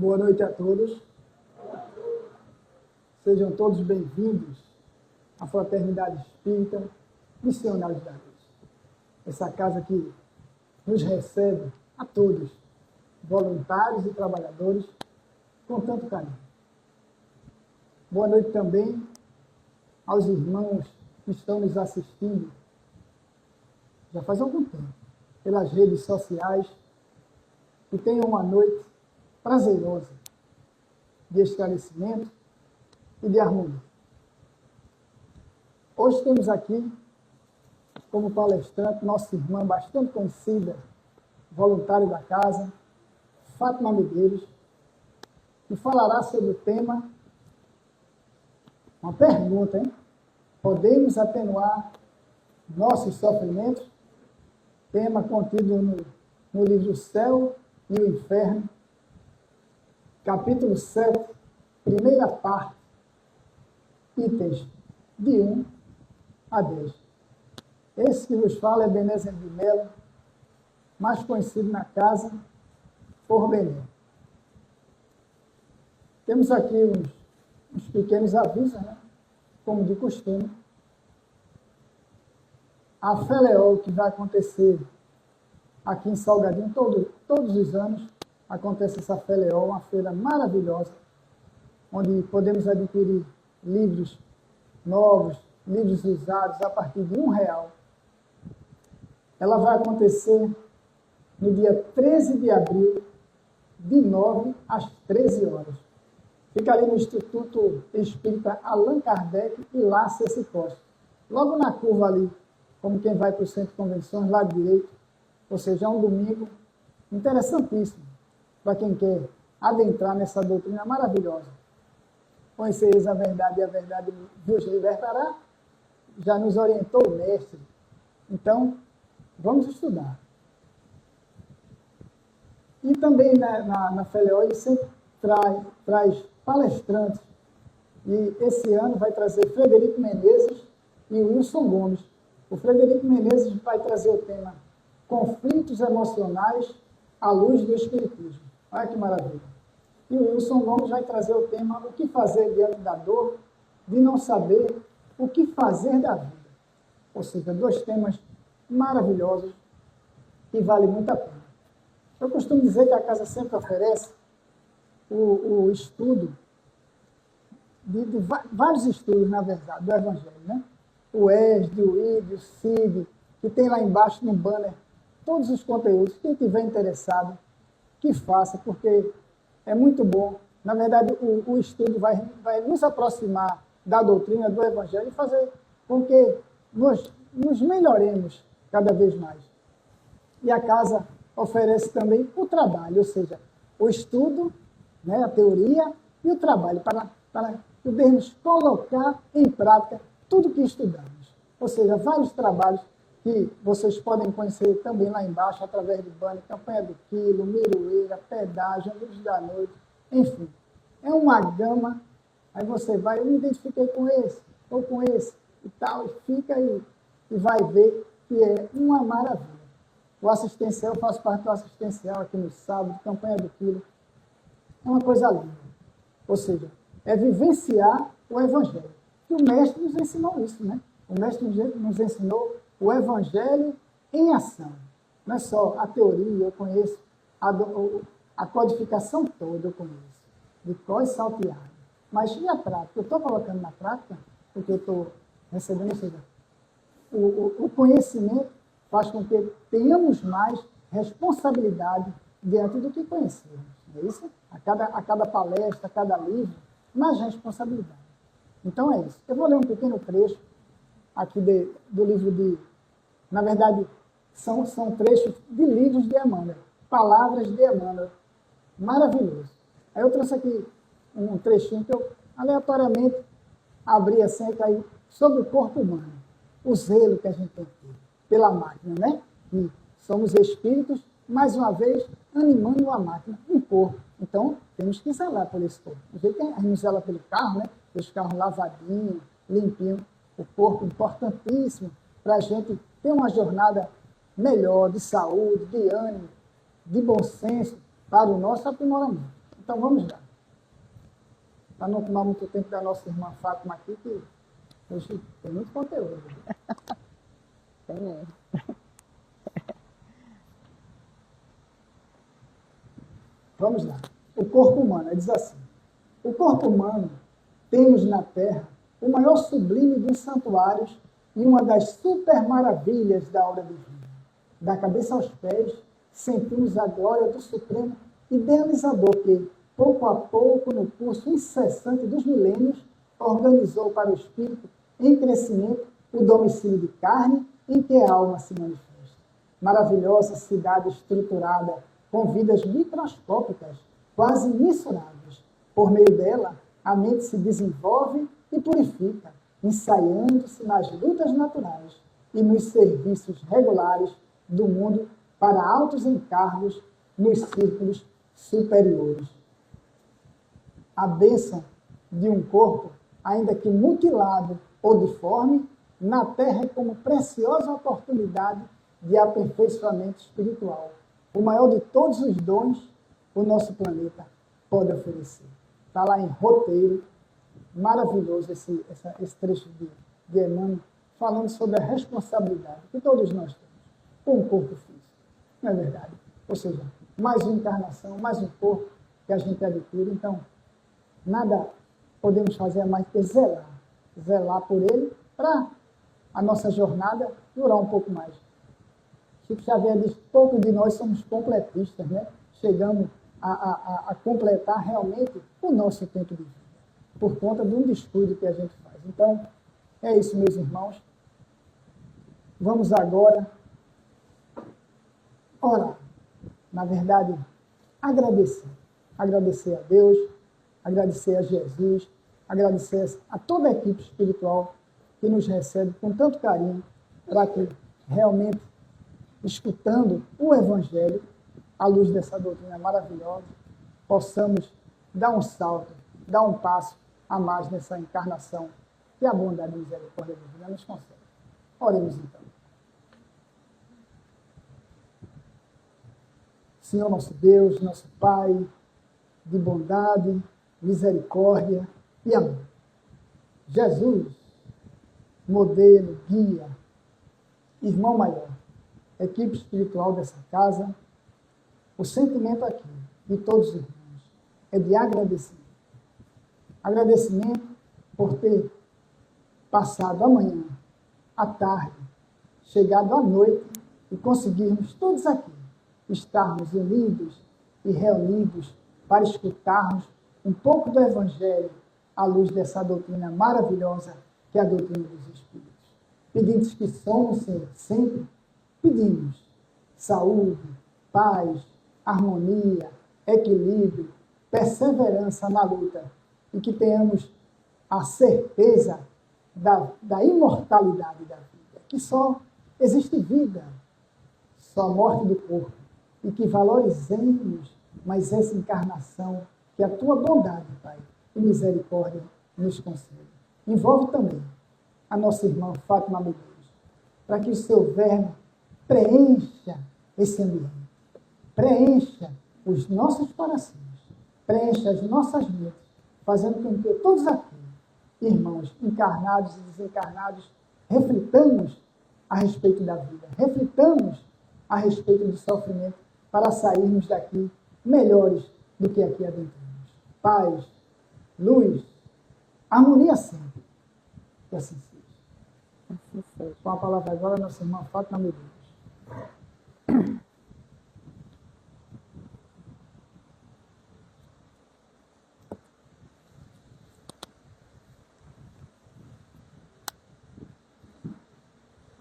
Boa noite a todos. Sejam todos bem-vindos à Fraternidade Espírita Missionários da Luz. Essa casa que nos recebe a todos, voluntários e trabalhadores, com tanto carinho. Boa noite também aos irmãos que estão nos assistindo, já faz algum tempo, pelas redes sociais, que tenham uma noite prazerosa de esclarecimento e de harmonia. Hoje temos aqui, como palestrante, nossa irmã bastante conhecida, voluntária da casa, Fátima Medeiros, que falará sobre o tema, uma pergunta, hein? Podemos atenuar nossos sofrimentos? Tema contido no livro Céu e o Inferno, capítulo 7, primeira parte, itens de 1 a 10. Esse que vos fala é Benézio de Melo, mais conhecido na casa por Bené. Temos aqui uns pequenos avisos, né? Como de costume. A Feleol, que vai acontecer aqui em Salgadinho, todos os anos, acontece essa Feleol, uma feira maravilhosa, onde podemos adquirir livros novos, livros usados a partir de R$1. Ela vai acontecer no dia 13 de abril, de 9 às 13 horas. Fica ali no Instituto Espírita Allan Kardec e Lácia Costa. Logo na curva ali, como quem vai para o Centro de Convenções, lado direito, ou seja, é um domingo interessantíssimo para quem quer adentrar nessa doutrina maravilhosa. Conhecereis a verdade e a verdade vos libertará. Já nos orientou o mestre. Então, vamos estudar. E também na Feleol ele sempre traz palestrantes. E esse ano vai trazer Frederico Menezes e Wilson Gomes. O Frederico Menezes vai trazer o tema Conflitos Emocionais à Luz do Espiritismo. Olha que maravilha. E o Wilson Gomes vai trazer o tema O que fazer diante da dor, de não saber o que fazer da vida. Ou seja, 2 temas maravilhosos que valem muito a pena. Eu costumo dizer que a casa sempre oferece o estudo, de vários estudos, na verdade, do Evangelho, né? O ESD, o ID, o CID, que tem lá embaixo no banner todos os conteúdos. Quem tiver interessado, que faça, porque é muito bom. Na verdade, o estudo vai nos aproximar da doutrina do Evangelho e fazer com que nos melhoremos cada vez mais. E a casa oferece também o trabalho, ou seja, o estudo, né, a teoria e o trabalho, para podermos colocar em prática tudo que estudamos. Ou seja, vários trabalhos que vocês podem conhecer também lá embaixo, através do banner, Campanha do Quilo, Miroeira, Pedágio, Luz da Noite, enfim. É uma gama, aí você vai, eu me identifiquei com esse, ou com esse, e tal, e fica aí, e vai ver que é uma maravilha. O assistencial, eu faço parte do assistencial aqui no sábado, Campanha do Quilo, é uma coisa linda. Ou seja, é vivenciar o Evangelho. E o mestre nos ensinou isso, né? O mestre nos ensinou o Evangelho em ação. Não é só a teoria, eu conheço, a codificação toda eu conheço, de cor e salteado. Mas e a prática? Eu estou colocando na prática, porque eu estou recebendo, ou seja, o conhecimento faz com que tenhamos mais responsabilidade diante do que conhecemos. Não é isso? A cada palestra, a cada livro, mais responsabilidade. Então é isso. Eu vou ler um pequeno trecho aqui do livro na verdade, são trechos de livros de Emmanuel, palavras de Emmanuel. Maravilhoso. Aí eu trouxe aqui um trechinho que eu aleatoriamente abri assim e caiu sobre o corpo humano. O zelo que a gente tem pela máquina, né? E somos espíritos, mais uma vez, animando a máquina, um corpo. Então, temos que zelar por esse corpo. Do jeito que a gente zela pelo carro, né? Os carros lavadinhos, limpinhos. O corpo importantíssimo para a gente ter uma jornada melhor, de saúde, de ânimo, de bom senso, para o nosso aprimoramento. Então vamos lá. Para não tomar muito tempo da nossa irmã Fátima aqui, que hoje tem muito conteúdo. Tem mesmo. Vamos lá. O corpo humano, diz assim: o corpo humano temos na Terra o maior sublime dos santuários e uma das super maravilhas da obra divina. Da cabeça aos pés, sentimos a glória do Supremo Idealizador que, pouco a pouco, no curso incessante dos milênios, organizou para o espírito em crescimento o domicílio de carne em que a alma se manifesta. Maravilhosa cidade estruturada com vidas microscópicas, quase mensuráveis. Por meio dela, a mente se desenvolve e purifica, ensaiando-se nas lutas naturais e nos serviços regulares do mundo para altos encargos nos círculos superiores. A bênção de um corpo, ainda que mutilado ou deforme, na Terra é como preciosa oportunidade de aperfeiçoamento espiritual. O maior de todos os dons o nosso planeta pode oferecer. Está lá em roteiro, maravilhoso esse trecho de Emmanuel, falando sobre a responsabilidade que todos nós temos com o corpo físico. Não é verdade? Ou seja, mais uma encarnação, mais um corpo que a gente adquire. Então, nada podemos fazer mais que zelar por ele, para a nossa jornada durar um pouco mais. Chico Xavier diz que poucos de nós somos completistas, né? Chegamos a completar realmente o nosso tempo de vida, por conta de um descuido que a gente faz. Então, é isso, meus irmãos. Vamos agora orar. Na verdade, agradecer. Agradecer a Deus, agradecer a Jesus, agradecer a toda a equipe espiritual que nos recebe com tanto carinho, para que realmente, escutando o Evangelho, à luz dessa doutrina maravilhosa, possamos dar um salto, dar um passo a mais nessa encarnação que a bondade e a misericórdia divina nos concede. Oremos então. Senhor nosso Deus, nosso Pai, de bondade, misericórdia e amor. Jesus, modelo, guia, irmão maior, equipe espiritual dessa casa, o sentimento aqui de todos os irmãos é de agradecimento. Agradecimento por ter passado a manhã, a tarde, chegado à noite e conseguirmos todos aqui estarmos unidos e reunidos para escutarmos um pouco do Evangelho à luz dessa doutrina maravilhosa que é a doutrina dos Espíritos. Pedimos que somos, Senhor, sempre pedimos saúde, paz, harmonia, equilíbrio, perseverança na luta e que tenhamos a certeza da imortalidade da vida, que só existe vida, só morte do corpo, e que valorizemos mais essa encarnação que a tua bondade, Pai, e misericórdia nos concede. Envolve também a nossa irmã Fátima Medeiros, para que o seu verbo preencha esse ambiente, preencha os nossos corações, preencha as nossas mentes, fazendo com que todos aqui, irmãos encarnados e desencarnados, reflitamos a respeito da vida, reflitamos a respeito do sofrimento, para sairmos daqui melhores do que aqui adentramos. Paz, luz, harmonia sempre. Que assim seja. Com a palavra agora, nossa irmã Fátima Medeiros.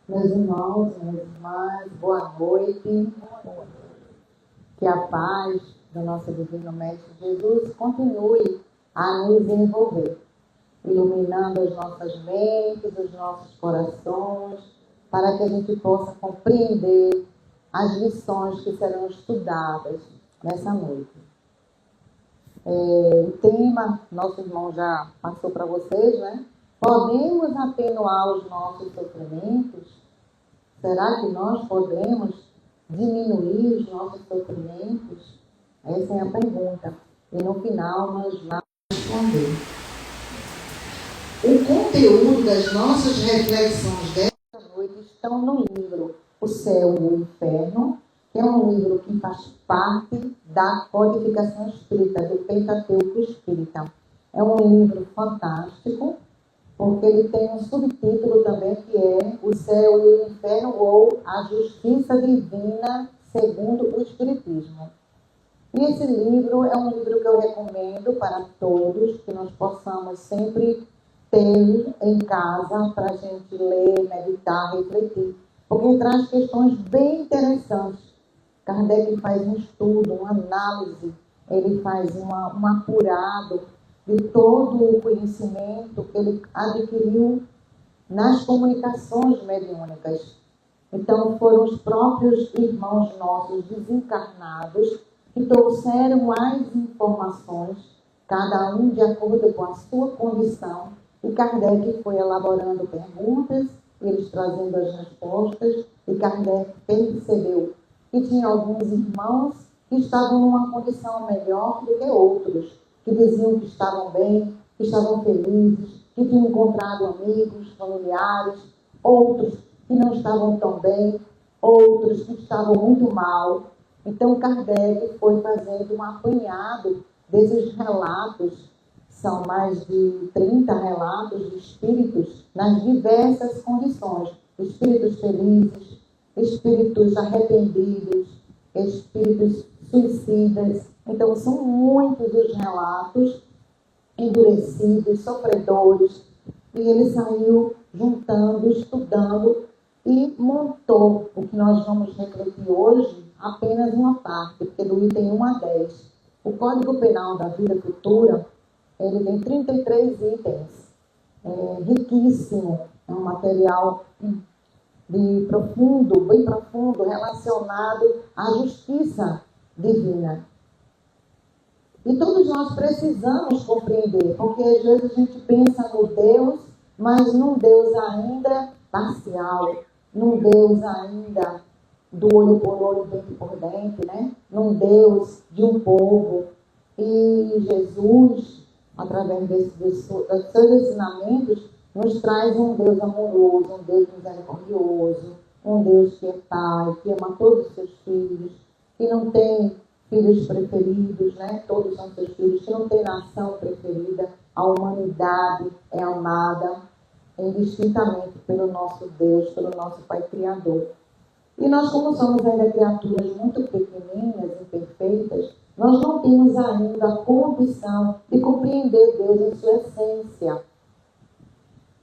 Meus irmãos, minhas irmãs, boa noite. Que a paz do nosso Divino Mestre Jesus continue a nos envolver, iluminando as nossas mentes, os nossos corações, para que a gente possa compreender as lições que serão estudadas nessa noite. O tema, nosso irmão já passou para vocês, né? Podemos atenuar os nossos sofrimentos? Será que nós podemos diminuir os nossos sofrimentos? Essa é a pergunta e no final nós vamos responder. O conteúdo das nossas reflexões desta noite estão no livro O Céu e o Inferno, que é um livro que faz parte da codificação espírita, do Pentateuco Espírita. É um livro fantástico, porque ele tem um subtítulo também que é O Céu e o Inferno ou A Justiça Divina segundo o Espiritismo. E esse livro é um livro que eu recomendo para todos, que nós possamos sempre ter em casa para a gente ler, meditar, refletir, porque traz questões bem interessantes. Kardec faz um estudo, uma análise, ele faz um apurado de todo o conhecimento que ele adquiriu nas comunicações mediúnicas. Então, foram os próprios irmãos nossos desencarnados que trouxeram as informações, cada um de acordo com a sua condição, e Kardec foi elaborando perguntas, eles trazendo as respostas, e Kardec percebeu que tinha alguns irmãos que estavam numa condição melhor do que outros, que diziam que estavam bem, que estavam felizes, que tinham encontrado amigos, familiares, outros que não estavam tão bem, outros que estavam muito mal. Então, Kardec foi fazendo um apanhado desses relatos. São mais de 30 relatos de espíritos nas diversas condições. Espíritos felizes, espíritos arrependidos, espíritos suicidas. Então, são muitos os relatos, endurecidos, sofredores. E ele saiu juntando, estudando e montou o que nós vamos refletir hoje, apenas uma parte, porque do item 1 a 10. O Código Penal da Vida Futura, ele tem 33 itens, riquíssimo, é um material bem profundo, relacionado à justiça divina. E todos nós precisamos compreender, porque às vezes a gente pensa no Deus, mas num Deus ainda parcial, num Deus ainda do olho por olho, dente por dente, né? Num Deus de um povo. E Jesus, através dos seus ensinamentos, nos traz um Deus amoroso, um Deus misericordioso, um Deus que é Pai, que ama todos os seus filhos, que não tem filhos preferidos, né? Todos são seus filhos, que não tem nação preferida. A humanidade é amada indistintamente pelo nosso Deus, pelo nosso Pai Criador. E nós, como somos ainda criaturas muito pequeninas, imperfeitas, nós não temos ainda a condição de compreender Deus em sua essência.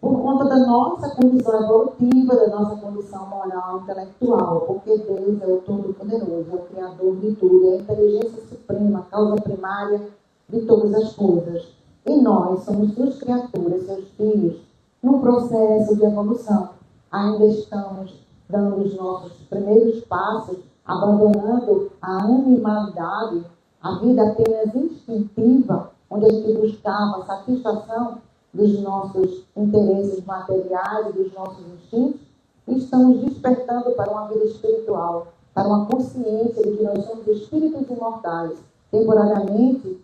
Por conta da nossa condição evolutiva, da nossa condição moral, intelectual, porque Deus é o Todo-Poderoso, é o Criador de tudo, é a inteligência suprema, a causa primária de todas as coisas. E nós somos suas criaturas, seus filhos, num processo de evolução. Ainda estamos dando os nossos primeiros passos, abandonando a animalidade, a vida apenas instintiva, onde a gente buscava a satisfação dos nossos interesses materiais, dos nossos instintos, e estamos despertando para uma vida espiritual, para uma consciência de que nós somos espíritos imortais, temporariamente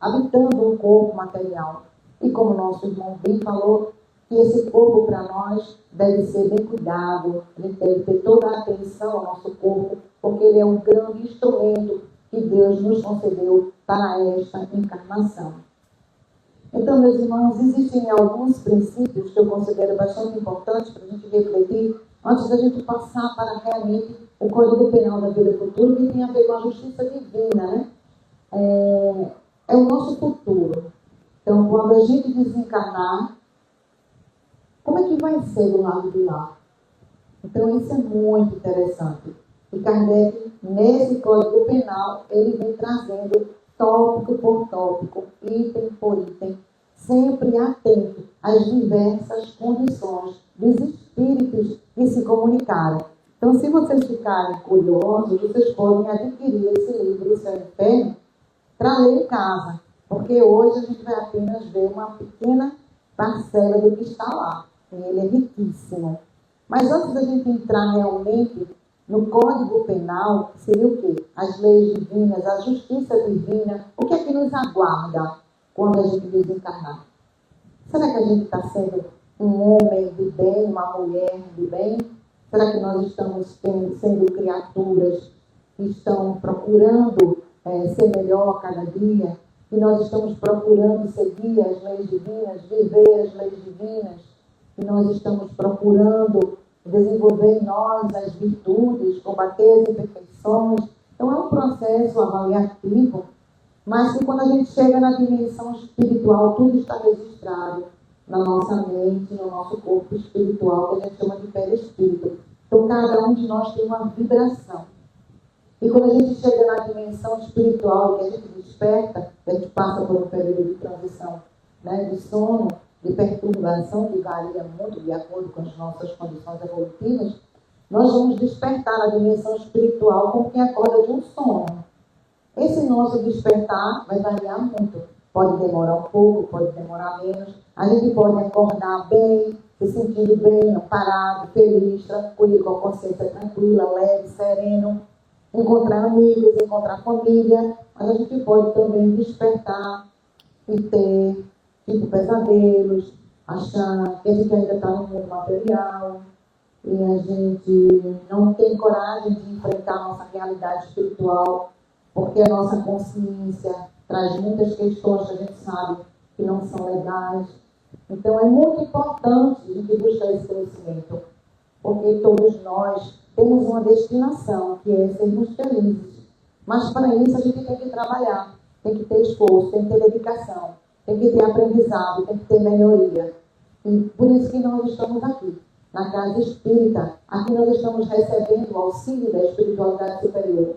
habitando um corpo material. E como nosso irmão bem falou, que esse corpo para nós deve ser bem cuidado, a gente deve ter toda a atenção ao nosso corpo, porque ele é um grande instrumento que Deus nos concedeu para esta encarnação. Então, meus irmãos, existem alguns princípios que eu considero bastante importantes para a gente refletir antes da gente passar para realmente o Código Penal da Vida Futura, que tem a ver com a justiça divina, né? É o nosso futuro. Então, quando a gente desencarnar, como é que vai ser do lado de lá? Então, isso é muito interessante. E Kardec, nesse Código Penal, ele vem trazendo tópico por tópico, item por item, sempre atento às diversas condições dos espíritos que se comunicaram. Então, se vocês ficarem curiosos, vocês podem adquirir esse livro, O Céu e o Inferno, para ler em casa, porque hoje a gente vai apenas ver uma pequena parcela do que está lá. E ele é riquíssimo. Mas antes da gente entrar realmente no Código Penal, seria o quê? As leis divinas, a justiça divina. O que é que nos aguarda quando a gente desencarnar? Será que a gente está sendo um homem de bem, uma mulher de bem? Será que nós estamos sendo criaturas que estão procurando ser melhor a cada dia? E nós estamos procurando seguir as leis divinas, viver as leis divinas? E nós estamos procurando desenvolver em nós as virtudes, combater as imperfeições? Então é um processo avaliativo, mas que quando a gente chega na dimensão espiritual, tudo está registrado na nossa mente, no nosso corpo espiritual, que a gente chama de perispírito. Então, cada um de nós tem uma vibração. E quando a gente chega na dimensão espiritual, que a gente desperta, a gente passa por um período de transição, né, de sono, de perturbação, que varia muito de acordo com as nossas condições evolutivas, nós vamos despertar na dimensão espiritual como quem acorda de um sono. Esse nosso despertar vai variar muito. Pode demorar um pouco, pode demorar menos. A gente pode acordar bem, se sentindo bem, amparado, feliz, tranquilo, com a consciência tranquila, leve, sereno. Encontrar amigos, encontrar família. Mas a gente pode também despertar e ter, tipo, pesadelos, achar que a gente ainda está no mundo material e a gente não tem coragem de enfrentar a nossa realidade espiritual, porque a nossa consciência traz muitas questões que a gente sabe que não são legais. Então é muito importante a gente buscar esse conhecimento, porque todos nós temos uma destinação, que é sermos felizes. Mas para isso a gente tem que trabalhar, tem que ter esforço, tem que ter dedicação, tem que ter aprendizado, tem que ter melhoria. E por isso que nós estamos aqui, na Casa Espírita. Aqui nós estamos recebendo o auxílio da espiritualidade superior,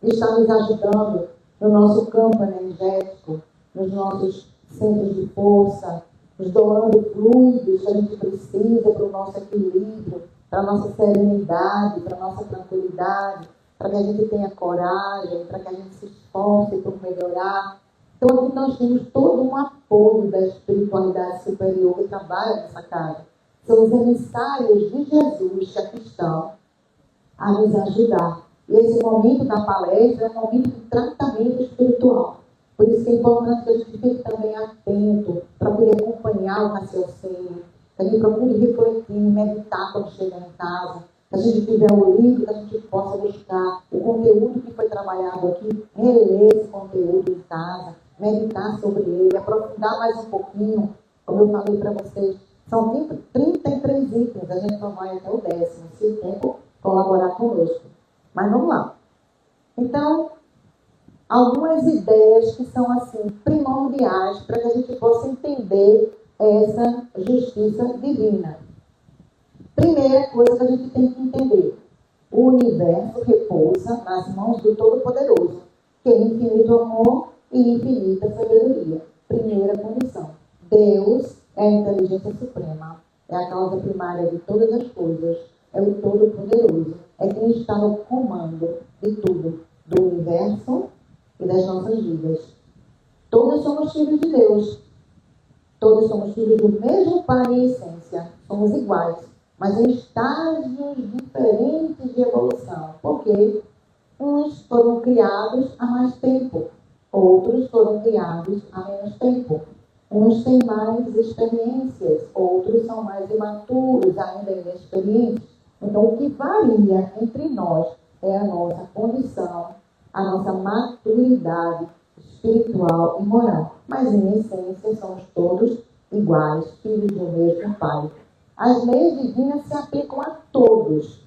que está nos ajudando no nosso campo energético, nos nossos centros de força, nos doando fluidos que a gente precisa para o nosso equilíbrio, para a nossa serenidade, para a nossa tranquilidade, para que a gente tenha coragem, para que a gente se esforce por melhorar. Então aqui nós temos todo um apoio da espiritualidade superior que trabalha nessa casa. São os emissários de Jesus que aqui estão a nos ajudar. E esse momento da palestra é um momento de tratamento espiritual. Por isso que é importante que a gente fique também atento para poder acompanhar o raciocínio, que a gente procure refletir, meditar quando chega em casa, que a gente tiver o livro, que a gente possa buscar o conteúdo que foi trabalhado aqui, reler esse conteúdo em casa, meditar sobre ele, aprofundar mais um pouquinho, como eu falei para vocês, são 33 itens, a gente só vai até o 10º, se o tempo colaborar conosco. Mas vamos lá. Então, algumas ideias que são assim primordiais para que a gente possa entender essa justiça divina. Primeira coisa que a gente tem que entender: o universo repousa nas mãos do Todo-Poderoso, que é infinito amor e infinita sabedoria. Primeira condição: Deus é a inteligência suprema, é a causa primária de todas as coisas, é o Todo-Poderoso, é quem está no comando de tudo, do universo e das nossas vidas. Todos somos filhos de Deus. Todos somos filhos do mesmo Pai em essência. Somos iguais, mas em estágios diferentes de evolução. Porque uns foram criados há mais tempo, outros foram criados há menos tempo. Uns têm mais experiências, outros são mais imaturos, ainda inexperientes. Então, o que varia entre nós é a nossa condição, a nossa maturidade espiritual e moral. Mas, em essência, somos todos iguais, filhos do mesmo Pai. As leis divinas se aplicam a todos,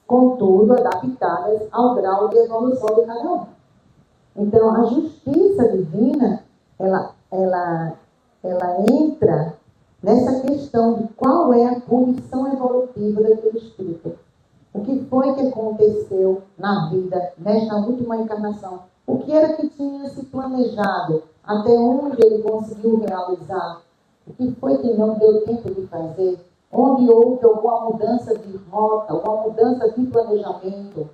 contudo, adaptadas ao grau de evolução de cada um. Então, a justiça divina, ela entra nessa questão de qual é a condição evolutiva daquele espírito. O que foi que aconteceu na vida, nesta última encarnação? O que era que tinha se planejado? Até onde ele conseguiu realizar? O que foi que não deu tempo de fazer? Onde houve alguma mudança de rota, alguma mudança de planejamento?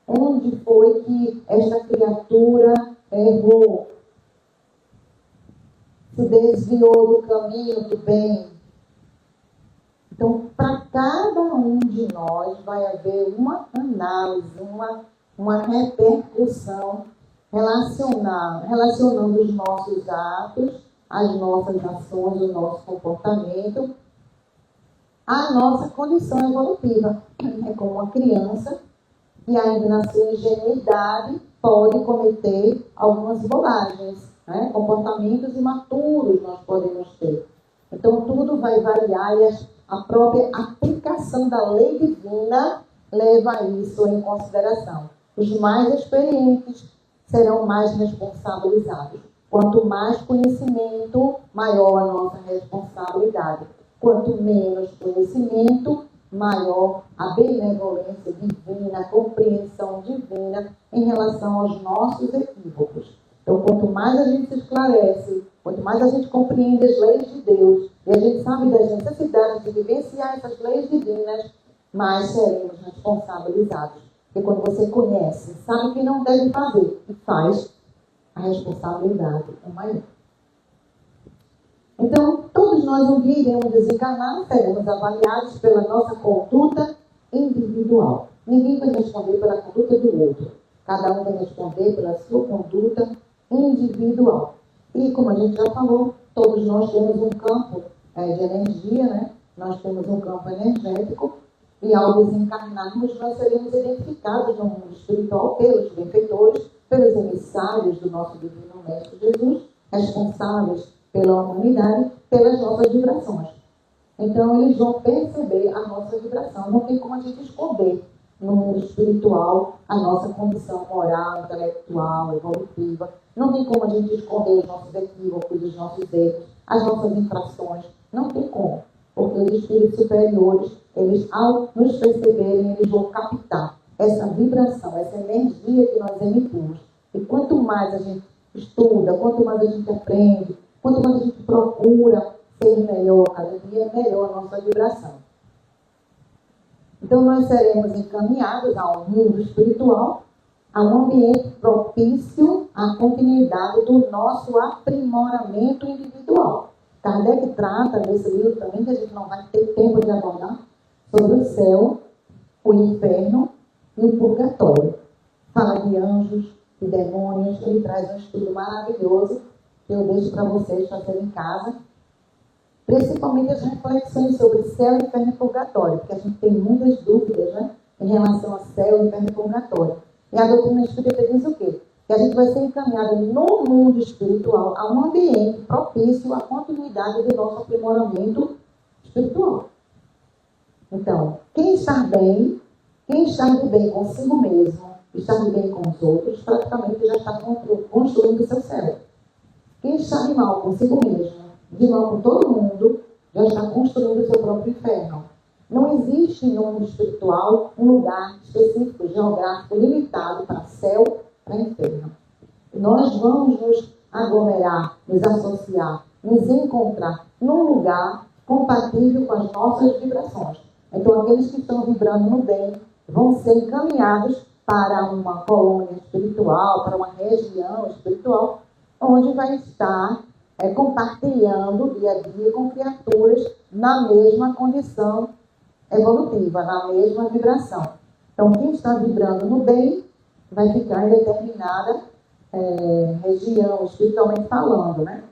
Onde foi que esta criatura errou? Se desviou do caminho do bem, Então, para cada um de nós vai haver uma análise, uma repercussão relacionando os nossos atos, as nossas ações, o nosso comportamento, à nossa condição evolutiva. É como uma criança que ainda na sua ingenuidade pode cometer algumas bobagens, né? Comportamentos imaturos nós podemos ter. Então, tudo vai variar e a própria aplicação da lei divina leva isso em consideração. Os mais experientes serão mais responsabilizados. Quanto mais conhecimento, maior a nossa responsabilidade. Quanto menos conhecimento, maior a benevolência divina, a compreensão divina em relação aos nossos equívocos. Então, quanto mais a gente se esclarece, quanto mais a gente compreende as leis de Deus, e a gente sabe das necessidades de vivenciar essas leis divinas, mais seremos responsabilizados. Porque quando você conhece, sabe o que não deve fazer e faz, a responsabilidade é maior. Então, todos nós um dia iremos desencarnar e seremos avaliados pela nossa conduta individual. Ninguém vai responder pela conduta do outro. Cada um vai responder pela sua conduta individual. E, como a gente já falou, todos nós temos um campo de energia, né? Nós temos um campo energético e, ao desencarnarmos, nós seremos identificados no mundo espiritual pelos benfeitores, pelos emissários do nosso Divino Mestre Jesus, responsáveis pela humanidade, pelas nossas vibrações. Então, eles vão perceber a nossa vibração. Não tem como a gente esconder no mundo espiritual a nossa condição moral, intelectual, evolutiva. Não tem como a gente esconder os nossos equívocos, os nossos erros, as nossas infrações. Não tem como. Porque os espíritos superiores, eles, ao nos perceberem, eles vão captar essa vibração, essa energia que nós emitimos. E quanto mais a gente estuda, quanto mais a gente aprende, quanto mais a gente procura ser melhor cada dia, melhor a nossa vibração. Então, nós seremos encaminhados a um mundo espiritual, a um ambiente propício à continuidade do nosso aprimoramento individual. Kardec trata nesse livro também, que a gente não vai ter tempo de abordar, sobre o céu, o inferno e o purgatório. Fala de anjos e demônios, ele traz um estudo maravilhoso que eu deixo para vocês fazerem em casa, principalmente as reflexões sobre céu, inferno e purgatório, porque a gente tem muitas dúvidas, né, em relação a céu, inferno e purgatório. E a doutrina espírita diz o quê? Que a gente vai ser encaminhado no mundo espiritual a um ambiente propício à continuidade do nosso aprimoramento espiritual. Então, quem está de bem consigo mesmo, está de bem com os outros, praticamente já está construindo o seu céu. Quem está de mal consigo mesmo, de mal com todo mundo, já está construindo o seu próprio inferno. Não existe no mundo espiritual um lugar específico, geográfico, limitado para céu, para inferno. Nós vamos nos aglomerar, nos associar, nos encontrar num lugar compatível com as nossas vibrações. Então, aqueles que estão vibrando no bem vão ser encaminhados para uma colônia espiritual, para uma região espiritual, onde vai estar compartilhando dia a dia com criaturas na mesma condição evolutiva, na mesma vibração. Então, quem está vibrando no bem vai ficar em determinada região, espiritualmente falando, né?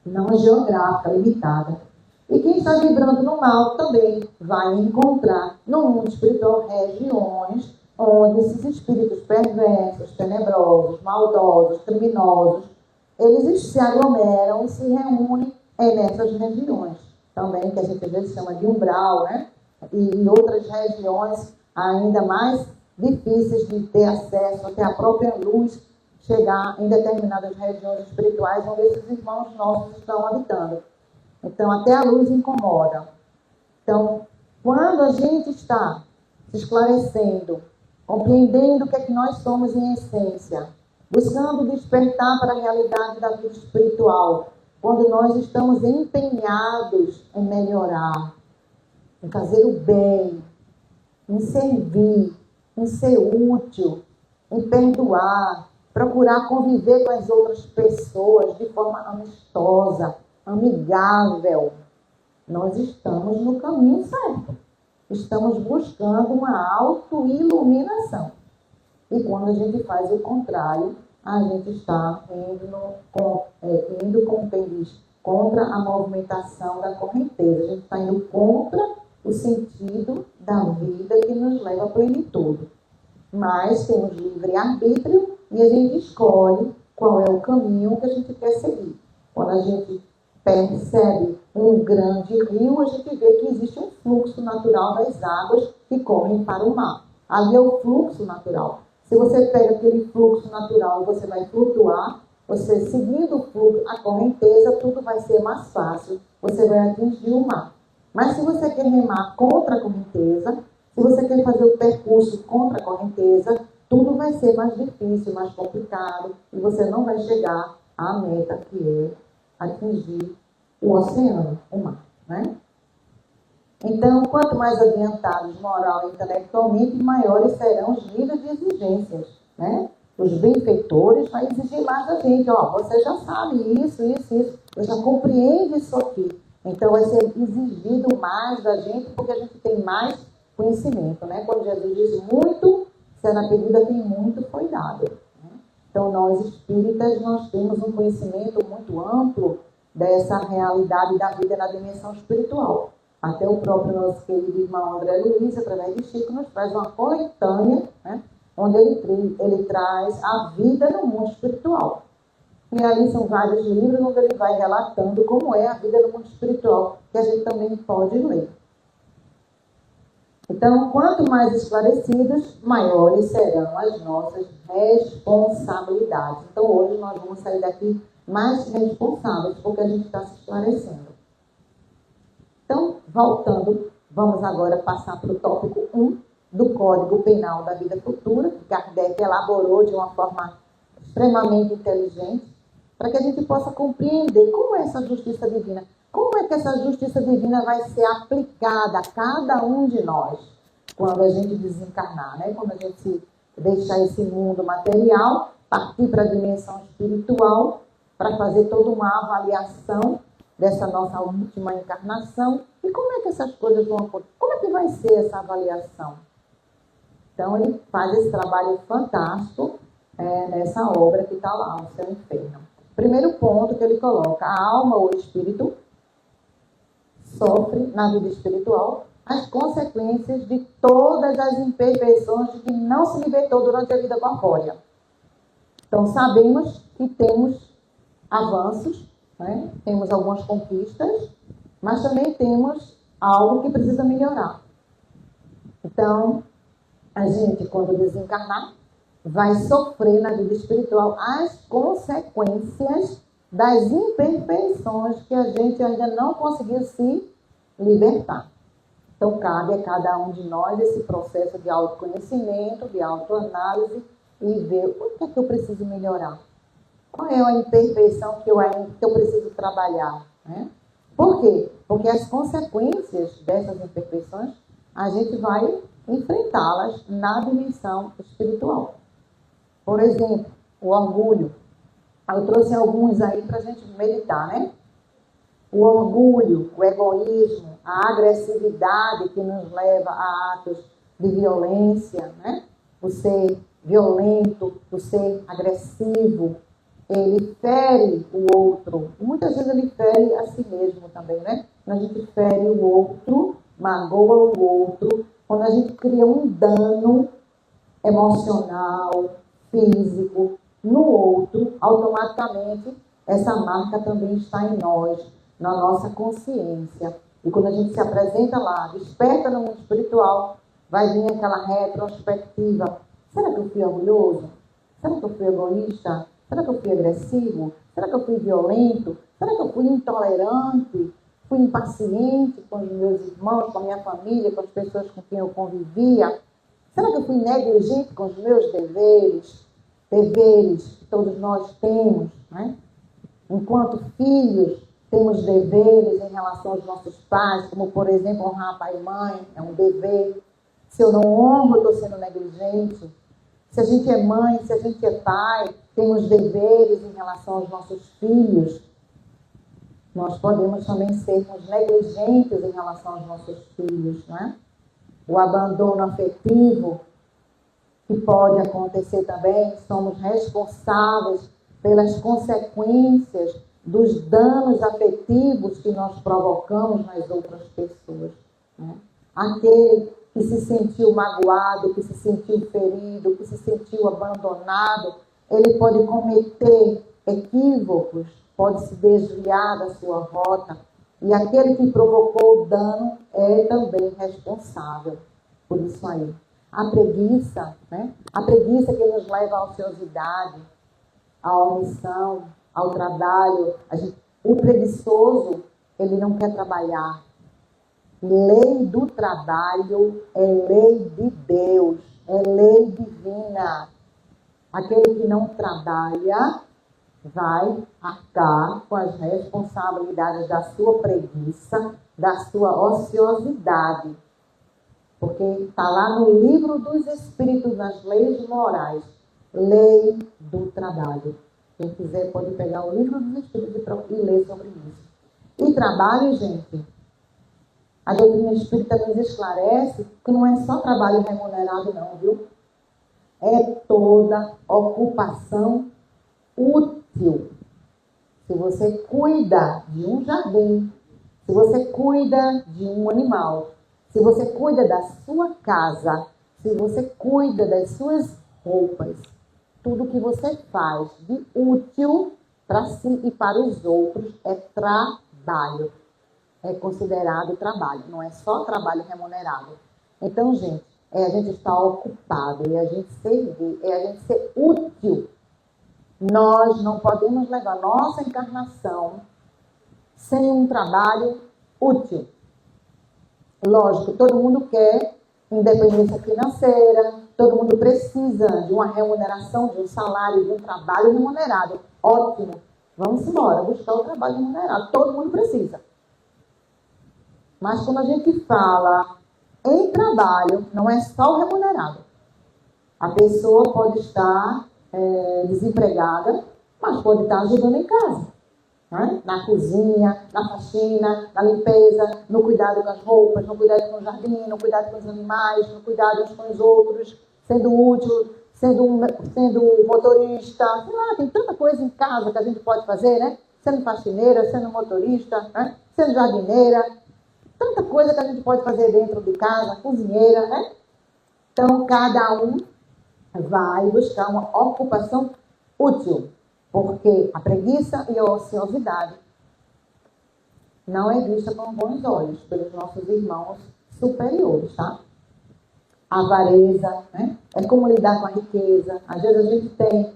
Não geográfica, limitada. E quem está vibrando no mal também vai encontrar no mundo espiritual regiões onde esses espíritos perversos, tenebrosos, maldosos, criminosos, eles se aglomeram e se reúnem nessas regiões. Também, que a gente às vezes chama de umbral, né? E outras regiões ainda mais difíceis de ter acesso, até a própria luz chegar em determinadas regiões espirituais onde esses irmãos nossos estão habitando. Então, até a luz incomoda. Então, quando a gente está se esclarecendo, compreendendo o que é que nós somos em essência, buscando despertar para a realidade da vida espiritual, quando nós estamos empenhados em melhorar, em fazer o bem, em servir, em ser útil, em perdoar, procurar conviver com as outras pessoas de forma amistosa, amigável, nós estamos no caminho certo. Estamos buscando uma autoiluminação. E quando a gente faz o contrário, a gente está indo como quem diz, contra a movimentação da correnteza. A gente está indo contra o sentido da vida que nos leva à plenitude. Mas temos livre-arbítrio e a gente escolhe qual é o caminho que a gente quer seguir. Quando a gente percebe um grande rio, a gente vê que existe um fluxo natural das águas que correm para o mar. Ali é o fluxo natural. Se você pega aquele fluxo natural e você vai flutuar, você seguindo o fluxo, a correnteza, tudo vai ser mais fácil. Você vai atingir o mar. Mas se você quer remar contra a correnteza, se você quer fazer o percurso contra a correnteza, tudo vai ser mais difícil, mais complicado, e você não vai chegar à meta, que é atingir o oceano, o mar, né? Então, quanto mais adiantados moral e intelectualmente, maiores serão os níveis de exigências, né? Os benfeitores vão exigir mais da gente. Ó, você já sabe isso, eu já compreendo isso aqui. Então, vai ser exigido mais da gente, porque a gente tem mais conhecimento, né? Quando Jesus diz muito, será pedido a quem muito foi dado. Né? Então, nós espíritas, nós temos um conhecimento muito amplo dessa realidade da vida na dimensão espiritual. Até o próprio nosso querido irmão André Luiz, através de Chico, nos traz uma coletânea, né, onde ele traz a vida no mundo espiritual. E ali são vários livros onde ele vai relatando como é a vida no mundo espiritual, que a gente também pode ler. Então, quanto mais esclarecidos, maiores serão as nossas responsabilidades. Então, hoje nós vamos sair daqui mais responsáveis, porque a gente está se esclarecendo. Então, voltando, vamos agora passar para o tópico 1 do Código Penal da Vida Futura, que Kardec elaborou de uma forma extremamente inteligente, para que a gente possa compreender como é essa justiça divina. Como é que essa justiça divina vai ser aplicada a cada um de nós quando a gente desencarnar, né? Quando a gente deixar esse mundo material, partir para a dimensão espiritual, para fazer toda uma avaliação dessa nossa última encarnação. E como é que essas coisas vão acontecer? Como é que vai ser essa avaliação? Então, ele faz esse trabalho fantástico nessa obra que está lá, O Seu Inferno. Primeiro ponto que ele coloca: a alma ou espírito sofre na vida espiritual as consequências de todas as imperfeições de que não se libertou durante a vida corpórea. Então, sabemos que temos avanços, né? Temos algumas conquistas, mas também temos algo que precisa melhorar. Então, a gente, quando desencarnar, vai sofrer na vida espiritual as consequências das imperfeições que a gente ainda não conseguiu se libertar. Então, cabe a cada um de nós esse processo de autoconhecimento, de autoanálise e ver o que é que eu preciso melhorar. Qual é a imperfeição que eu preciso trabalhar? Né? Por quê? Porque as consequências dessas imperfeições, a gente vai enfrentá-las na dimensão espiritual. Por exemplo, o orgulho. Eu trouxe alguns aí para a gente meditar, né? O orgulho, o egoísmo, a agressividade que nos leva a atos de violência, né? O ser violento, o ser agressivo, ele fere o outro. E muitas vezes ele fere a si mesmo também, né? Quando a gente fere o outro, magoa o outro, quando a gente cria um dano emocional, físico, no outro, automaticamente essa marca também está em nós, na nossa consciência. E quando a gente se apresenta lá, desperta no mundo espiritual, vai vir aquela retrospectiva. Será que eu fui orgulhoso? Será que eu fui egoísta? Será que eu fui agressivo? Será que eu fui violento? Será que eu fui intolerante? Fui impaciente com os meus irmãos, com a minha família, com as pessoas com quem eu convivia? Será que eu fui negligente com os meus deveres? Deveres que todos nós temos, né? Enquanto filhos, temos deveres em relação aos nossos pais, como, por exemplo, honrar pai e mãe, é um dever. Se eu não honro, eu estou sendo negligente. Se a gente é mãe, se a gente é pai, temos deveres em relação aos nossos filhos. Nós podemos também sermos negligentes em relação aos nossos filhos, né? O abandono afetivo, que pode acontecer também, somos responsáveis pelas consequências dos danos afetivos que nós provocamos nas outras pessoas, né? Aquele que se sentiu magoado, que se sentiu ferido, que se sentiu abandonado, ele pode cometer equívocos, pode se desviar da sua rota, e aquele que provocou o dano é também responsável por isso aí. A preguiça, né? A preguiça que nos leva à ociosidade, à omissão, ao trabalho. O preguiçoso, ele não quer trabalhar. Lei do trabalho é lei de Deus, é lei divina. Aquele que não trabalha vai arcar com as responsabilidades da sua preguiça, da sua ociosidade. Porque está lá no livro dos Espíritos, nas leis morais, lei do trabalho. Quem quiser pode pegar o livro dos Espíritos e ler sobre isso. E trabalho, gente, a doutrina espírita nos esclarece que não é só trabalho remunerado não, viu? É toda ocupação útil. Se você cuida de um jardim, se você cuida de um animal, se você cuida da sua casa, se você cuida das suas roupas, tudo que você faz de útil para si e para os outros é trabalho. É considerado trabalho, não é só trabalho remunerado. Então, gente, a gente estar ocupado, é a gente servir, é a gente ser útil. Nós não podemos levar nossa encarnação sem um trabalho útil. Lógico, todo mundo quer independência financeira, todo mundo precisa de uma remuneração, de um salário, de um trabalho remunerado. Ótimo, vamos embora, buscar o trabalho remunerado. Todo mundo precisa. Mas quando a gente fala em trabalho, não é só o remunerado. A pessoa pode estar desempregada, mas pode estar ajudando em casa. Né? Na cozinha, na faxina, na limpeza, no cuidado com as roupas, no cuidado com o jardim, no cuidado com os animais, no cuidado uns com os outros, sendo útil, sendo motorista. Sei lá, tem tanta coisa em casa que a gente pode fazer, né? Sendo faxineira, sendo motorista, né? Sendo jardineira. Tanta coisa que a gente pode fazer dentro de casa, cozinheira, né? Então, cada um vai buscar uma ocupação útil, porque a preguiça e a ociosidade não é vista com bons olhos pelos nossos irmãos superiores, tá? A avareza, né? É como lidar com a riqueza. Às vezes a gente tem,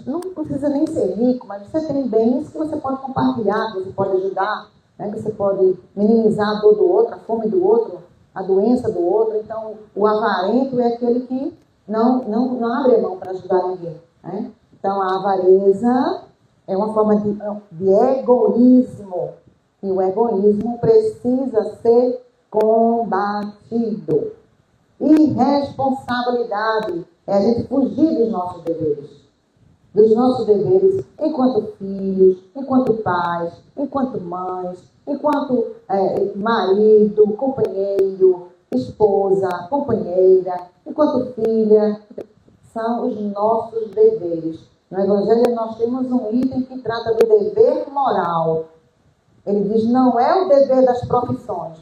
não precisa nem ser rico, mas você tem bens que você pode compartilhar, que você pode ajudar, né? Que você pode minimizar a dor do outro, a fome do outro, a doença do outro. Então, o avarento é aquele que não abre a mão para ajudar ninguém, né? Então, a avareza é uma forma de egoísmo. E o egoísmo precisa ser combatido. Irresponsabilidade é a gente fugir dos nossos deveres. Dos nossos deveres enquanto filhos, enquanto pais, enquanto mães, enquanto marido, companheiro, esposa, companheira, enquanto filha. São os nossos deveres. No Evangelho nós temos um item que trata do dever moral. Ele diz, não é o dever das profissões.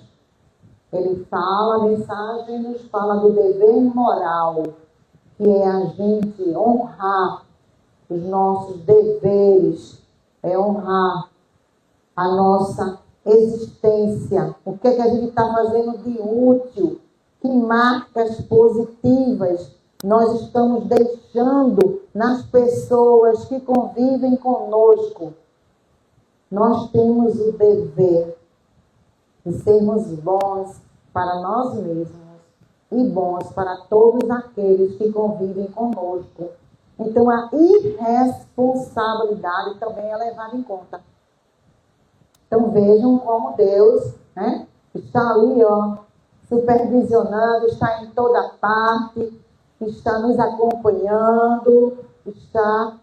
Ele fala, a mensagem nos fala do dever moral, que é a gente honrar os nossos deveres, é honrar a nossa existência. O que é que a gente está fazendo de útil? Que marcas positivas nós estamos deixando nas pessoas que convivem conosco? Nós temos o dever de sermos bons para nós mesmos e bons para todos aqueles que convivem conosco. Então, a irresponsabilidade também é levada em conta. Então, vejam como Deus, né, está ali, supervisionando, está em toda parte, está nos acompanhando, está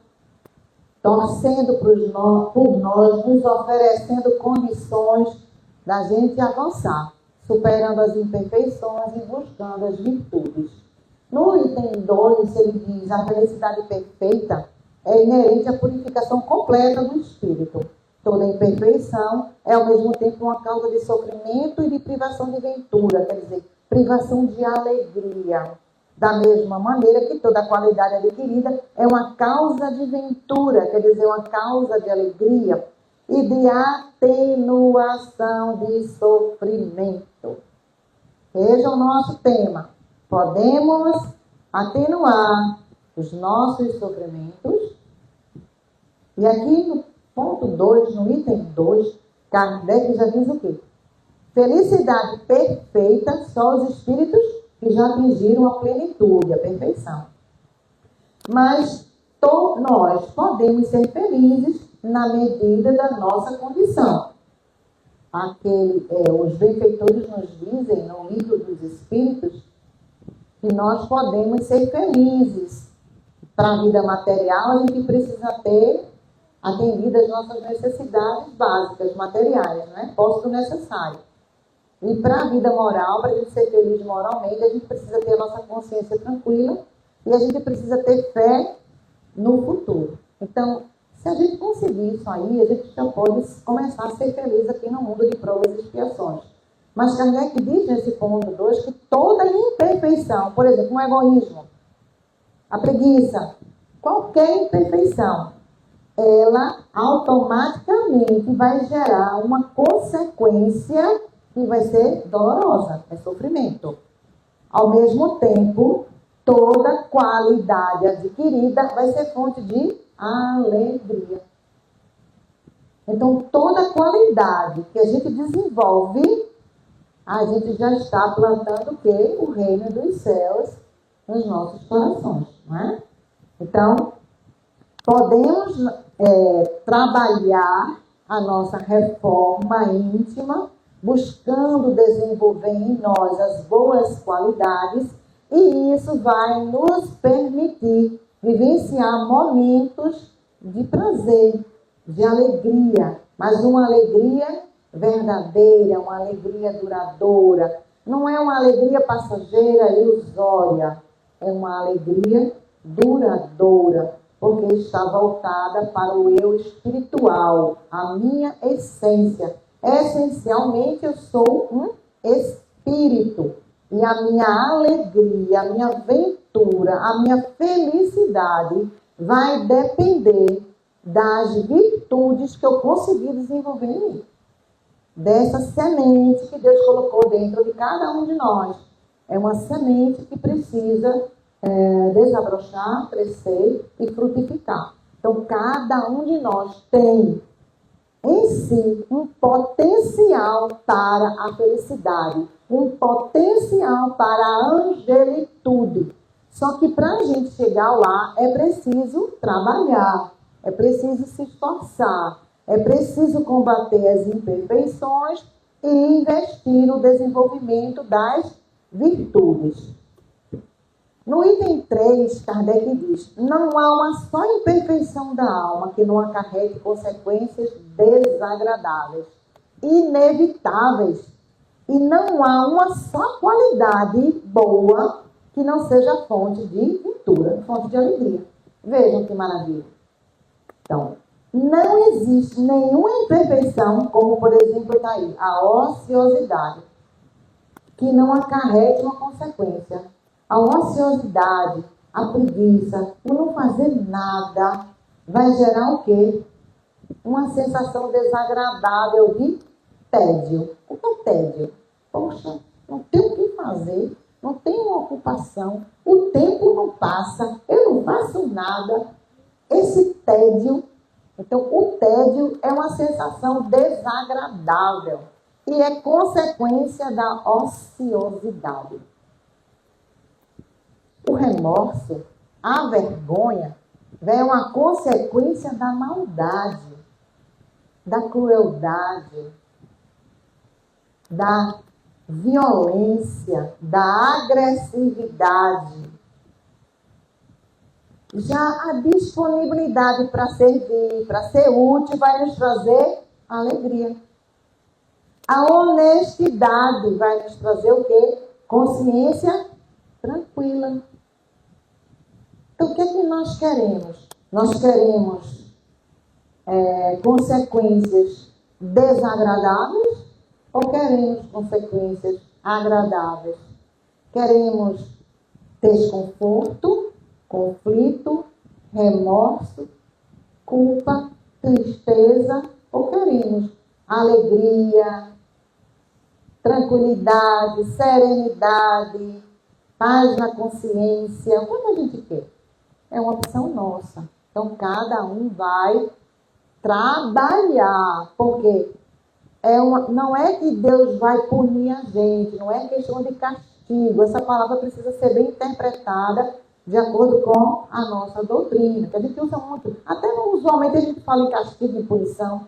torcendo por nós, nos oferecendo condições da gente avançar, superando as imperfeições e buscando as virtudes. No item 2, ele diz: a felicidade perfeita é inerente à purificação completa do espírito. Toda imperfeição é, ao mesmo tempo, uma causa de sofrimento e de privação de ventura, quer dizer, privação de alegria. Da mesma maneira que toda qualidade adquirida é uma causa de ventura, quer dizer, uma causa de alegria e de atenuação de sofrimento. Veja o nosso tema. Podemos atenuar os nossos sofrimentos. E aqui no ponto 2, no item 2, Kardec já diz o quê? Felicidade perfeita só os espíritos que já atingiram a plenitude, a perfeição. Mas nós podemos ser felizes na medida da nossa condição. Os benfeitores nos dizem no livro dos Espíritos que nós podemos ser felizes. Para a vida material, a gente precisa ter atendido as nossas necessidades básicas, materiais, né? Posto necessário. E para a vida moral, para a gente ser feliz moralmente, a gente precisa ter a nossa consciência tranquila e a gente precisa ter fé no futuro. Então, se a gente conseguir isso aí, a gente já pode começar a ser feliz aqui no mundo de provas e expiações. Mas Kardec diz nesse ponto 2 que toda imperfeição, por exemplo, um egoísmo, a preguiça, qualquer imperfeição, ela automaticamente vai gerar uma consequência que vai ser dolorosa, é sofrimento. Ao mesmo tempo, toda qualidade adquirida vai ser fonte de alegria. Então, toda qualidade que a gente desenvolve, a gente já está plantando o quê? O reino dos céus nos nossos corações, não é? Então, podemos trabalhar a nossa reforma íntima, buscando desenvolver em nós as boas qualidades, e isso vai nos permitir vivenciar momentos de prazer, de alegria, mas uma alegria verdadeira, uma alegria duradoura. Não é uma alegria passageira, ilusória, é uma alegria duradoura, porque está voltada para o eu espiritual, a minha essência. Essencialmente, eu sou um espírito. E a minha alegria, a minha ventura, a minha felicidade vai depender das virtudes que eu consegui desenvolver em mim. Dessa semente que Deus colocou dentro de cada um de nós. É uma semente que precisa desabrochar, crescer e frutificar. Então, cada um de nós tem em si um potencial para a felicidade, um potencial para a angelitude. Só que para a gente chegar lá é preciso trabalhar, é preciso se esforçar, é preciso combater as imperfeições e investir no desenvolvimento das virtudes. No item 3, Kardec diz: não há uma só imperfeição da alma que não acarrete consequências desagradáveis, inevitáveis. E não há uma só qualidade boa que não seja fonte de ventura, fonte de alegria. Vejam que maravilha. Então, não existe nenhuma imperfeição, como por exemplo está aí, a ociosidade, que não acarrete uma consequência. A ociosidade, a preguiça, o não fazer nada, vai gerar o quê? Uma sensação desagradável de tédio. O que é tédio? Poxa, não tenho o que fazer, não tenho uma ocupação, o tempo não passa, eu não faço nada. Esse tédio, então o tédio é uma sensação desagradável e é consequência da ociosidade. O remorso, a vergonha, é uma consequência da maldade, da crueldade, da violência, da agressividade. Já a disponibilidade para servir, para ser útil, vai nos trazer alegria. A honestidade vai nos trazer o quê? Consciência tranquila. Então, o que é que nós queremos? Nós queremos consequências desagradáveis ou queremos consequências agradáveis? Queremos desconforto, conflito, remorso, culpa, tristeza ou queremos alegria, tranquilidade, serenidade, paz na consciência? O que a gente quer? É uma opção nossa. Então, cada um vai trabalhar, porque não é que Deus vai punir a gente, não é questão de castigo. Essa palavra precisa ser bem interpretada de acordo com a nossa doutrina, que a gente usa muito. Até usualmente a gente fala em castigo e punição,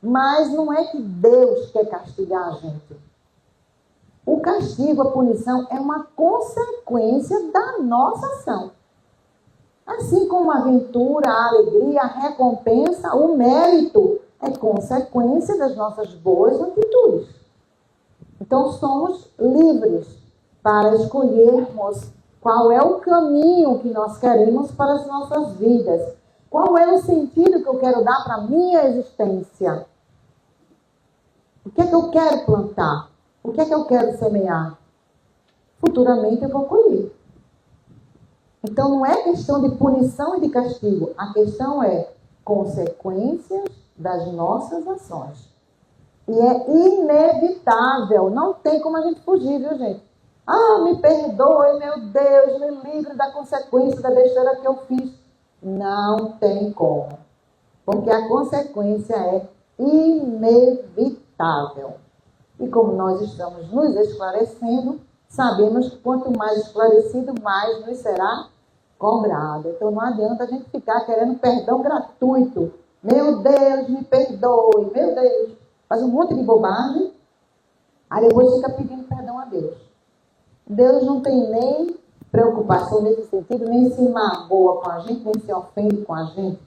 mas não é que Deus quer castigar a gente. O castigo, a punição, é uma consequência da nossa ação. Assim como a aventura, a alegria, a recompensa, o mérito é consequência das nossas boas atitudes. Então, somos livres para escolhermos qual é o caminho que nós queremos para as nossas vidas. Qual é o sentido que eu quero dar para a minha existência? O que é que eu quero plantar? O que é que eu quero semear? Futuramente eu vou colher. Então, não é questão de punição e de castigo. A questão é consequências das nossas ações. E é inevitável. Não tem como a gente fugir, viu, gente? Ah, me perdoe, meu Deus, me livre da consequência da besteira que eu fiz. Não tem como. Porque a consequência é inevitável. E como nós estamos nos esclarecendo, sabemos que quanto mais esclarecido, mais nos será cobrado. Então não adianta a gente ficar querendo perdão gratuito. Meu Deus, me perdoe, meu Deus. Faz um monte de bobagem, aí depois fica pedindo perdão a Deus. Deus não tem nem preocupação nesse sentido, nem se magoa com a gente, nem se ofende com a gente.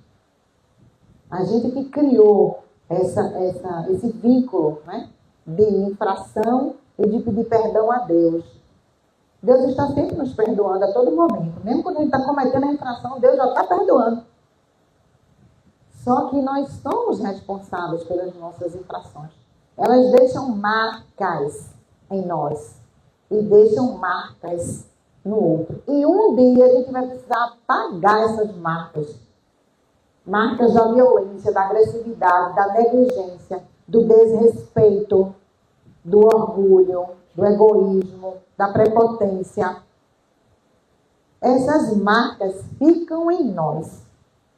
A gente que criou esse vínculo, né, de infração e de pedir perdão a Deus. Deus está sempre nos perdoando a todo momento. Mesmo quando a gente está cometendo a infração, Deus já está perdoando. Só que nós somos responsáveis pelas nossas infrações. Elas deixam marcas em nós. E deixam marcas no outro. E um dia a gente vai precisar apagar essas marcas. Marcas da violência, da agressividade, da negligência, do desrespeito, do orgulho, do egoísmo, da prepotência. Essas marcas ficam em nós.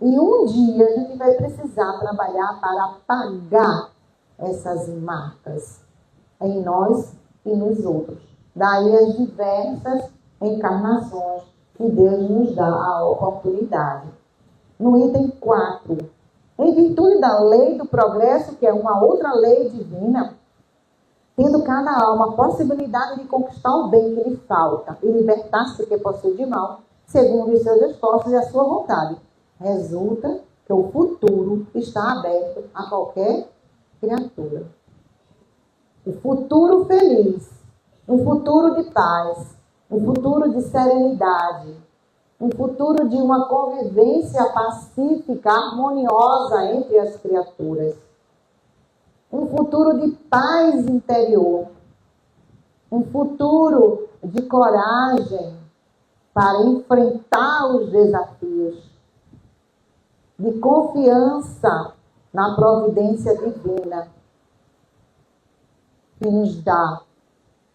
E um dia a gente vai precisar trabalhar para apagar essas marcas em nós e nos outros. Daí as diversas encarnações que Deus nos dá a oportunidade. No item 4, em virtude da lei do progresso, que é uma outra lei divina, tendo cada alma a possibilidade de conquistar o bem que lhe falta e libertar-se do que possui de mal, segundo os seus esforços e a sua vontade, resulta que o futuro está aberto a qualquer criatura. O futuro feliz, um futuro de paz, um futuro de serenidade, um futuro de uma convivência pacífica, harmoniosa entre as criaturas. Um futuro de paz interior. Um futuro de coragem para enfrentar os desafios. De confiança na providência divina, que nos dá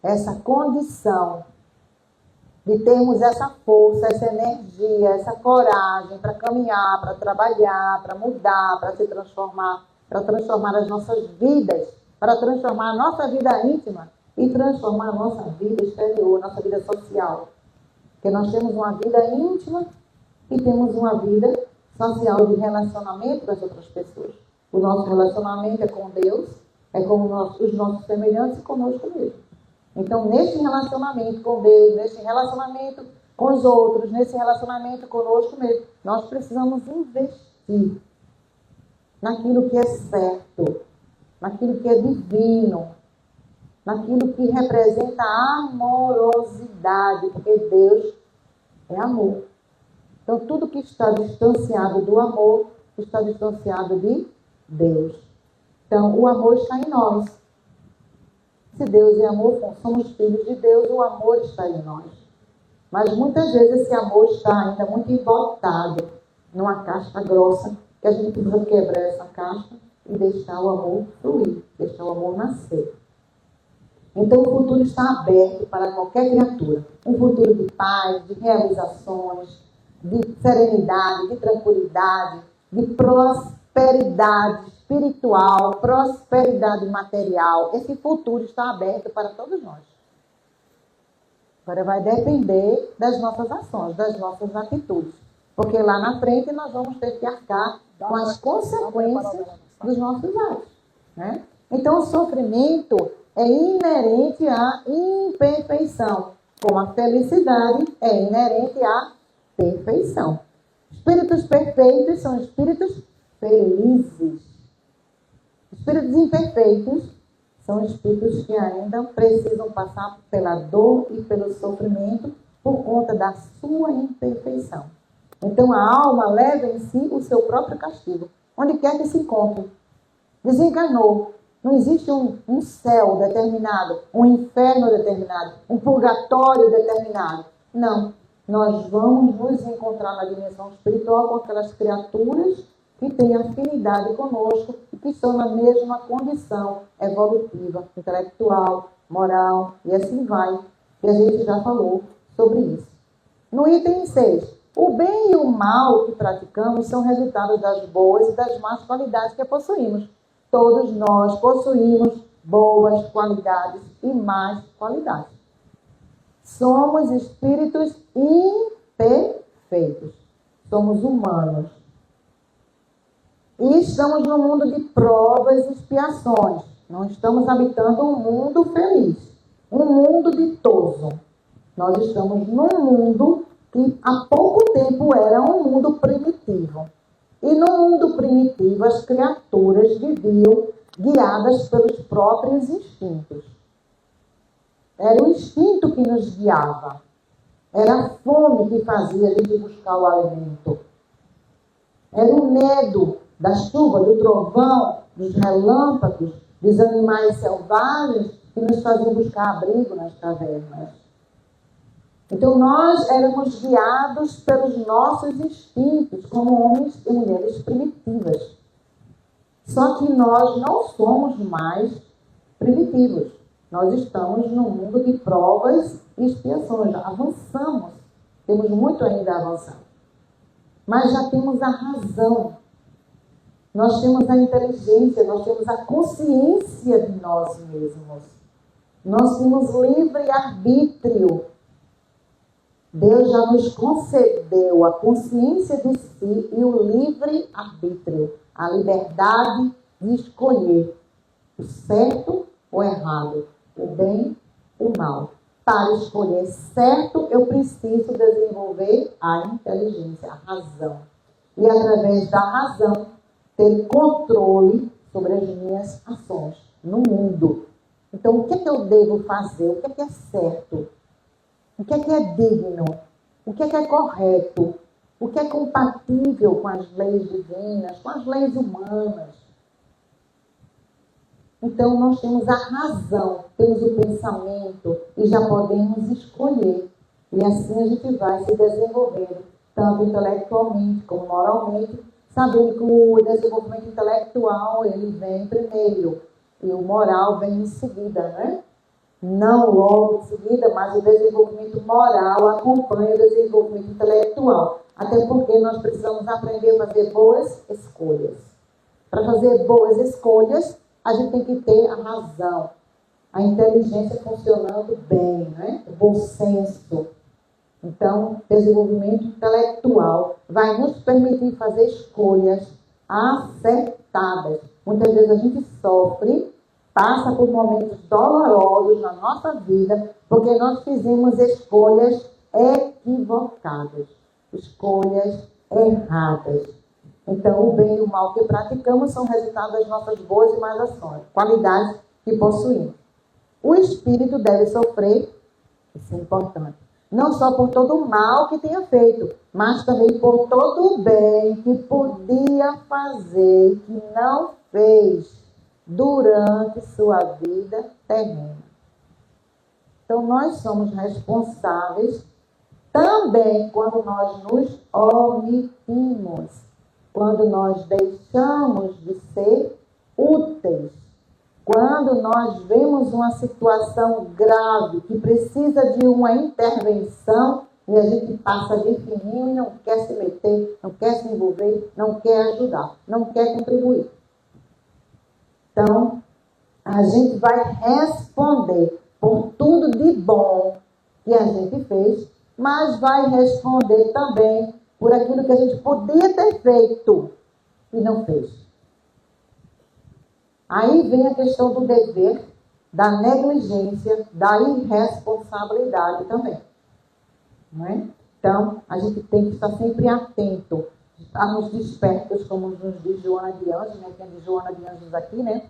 essa condição de termos essa força, essa energia, essa coragem para caminhar, para trabalhar, para mudar, para se transformar, para transformar as nossas vidas, para transformar a nossa vida íntima e transformar a nossa vida exterior, nossa vida social. Porque nós temos uma vida íntima e temos uma vida social de relacionamento com as outras pessoas. O nosso relacionamento é com Deus, é com os nossos semelhantes e conosco mesmo. Então, neste relacionamento com Deus, neste relacionamento com os outros, nesse relacionamento conosco mesmo. Nós precisamos investir naquilo que é certo, naquilo que é divino, naquilo que representa a amorosidade, porque Deus é amor. Então, tudo que está distanciado do amor está distanciado de Deus. Então, o amor está em nós. Se Deus é amor, somos filhos de Deus, o amor está em nós. Mas muitas vezes esse amor está ainda muito embotado numa casca grossa, que a gente precisa quebrar essa casca e deixar o amor fluir, deixar o amor nascer. Então, o futuro está aberto para qualquer criatura. Um futuro de paz, de realizações, de serenidade, de tranquilidade, de prosperidade espiritual, prosperidade material. Esse futuro está aberto para todos nós. Agora vai depender das nossas ações, das nossas atitudes. Porque lá na frente nós vamos ter que arcar com as consequências dos nossos atos, né? Então, o sofrimento é inerente à imperfeição, como a felicidade é inerente à perfeição. Espíritos perfeitos são espíritos felizes. Espíritos imperfeitos são espíritos que ainda precisam passar pela dor e pelo sofrimento por conta da sua imperfeição. Então, a alma leva em si o seu próprio castigo, onde quer que se encontre. Desenganou. Não existe um céu determinado, um inferno determinado, um purgatório determinado. Não. Nós vamos nos encontrar na dimensão espiritual com aquelas criaturas que têm afinidade conosco e que estão na mesma condição evolutiva, intelectual, moral, e assim vai. E a gente já falou sobre isso. No item 6, o bem e o mal que praticamos são resultados das boas e das más qualidades que possuímos. Todos nós possuímos boas qualidades e más qualidades. Somos espíritos imperfeitos. Somos humanos. E estamos no mundo de provas e expiações. Não estamos habitando um mundo feliz, um mundo ditoso. Nós estamos num mundo que há pouco tempo era um mundo primitivo. E no mundo primitivo, as criaturas viviam guiadas pelos próprios instintos. Era o instinto que nos guiava. Era a fome que fazia a gente buscar o alimento. Era o medo da chuva, do trovão, dos relâmpagos, dos animais selvagens que nos faziam buscar abrigo nas cavernas. Então, nós éramos guiados pelos nossos instintos, como homens e mulheres primitivas. Só que nós não somos mais primitivos. Nós estamos num mundo de provas e expiações. Avançamos. Temos muito ainda a avançar. Mas já temos a razão. Nós temos a inteligência, nós temos a consciência de nós mesmos. Nós temos livre-arbítrio. Deus já nos concedeu a consciência de si e o livre-arbítrio, a liberdade de escolher o certo ou errado, o bem ou o mal. Para escolher certo, eu preciso desenvolver a inteligência, a razão. E através da razão, ter controle sobre as minhas ações no mundo. Então, o que é que eu devo fazer? O que é certo? O que é digno? O que é correto? O que é compatível com as leis divinas, com as leis humanas? Então, nós temos a razão, temos o pensamento e já podemos escolher. E assim a gente vai se desenvolvendo, tanto intelectualmente como moralmente, sabendo que o desenvolvimento intelectual ele vem primeiro e o moral vem em seguida, né? Não logo em seguida, mas o desenvolvimento moral acompanha o desenvolvimento intelectual. Até porque nós precisamos aprender a fazer boas escolhas. Para fazer boas escolhas, a gente tem que ter a razão, a inteligência funcionando bem, né? O bom senso. Então, desenvolvimento intelectual vai nos permitir fazer escolhas acertadas. Muitas vezes a gente sofre, passa por momentos dolorosos na nossa vida, porque nós fizemos escolhas equivocadas, escolhas erradas. Então, o bem e o mal que praticamos são resultado das nossas boas e más ações, qualidades que possuímos. O espírito deve sofrer, isso é importante, não só por todo o mal que tenha feito, mas também por todo o bem que podia fazer e que não fez durante sua vida terrena. Então, nós somos responsáveis também quando nós nos omitimos, quando nós deixamos de ser úteis, quando nós vemos uma situação grave que precisa de uma intervenção e a gente passa de fininho e não quer se meter, não quer se envolver, não quer ajudar, não quer contribuir. Então, a gente vai responder por tudo de bom que a gente fez, mas vai responder também por aquilo que a gente podia ter feito e não fez. Aí vem a questão do dever, da negligência, da irresponsabilidade também. Não é? Então, a gente tem que estar sempre atento, estarmos despertos, como nos diz Joana de Anjos, né? Tem a Joana de Anjos aqui, né?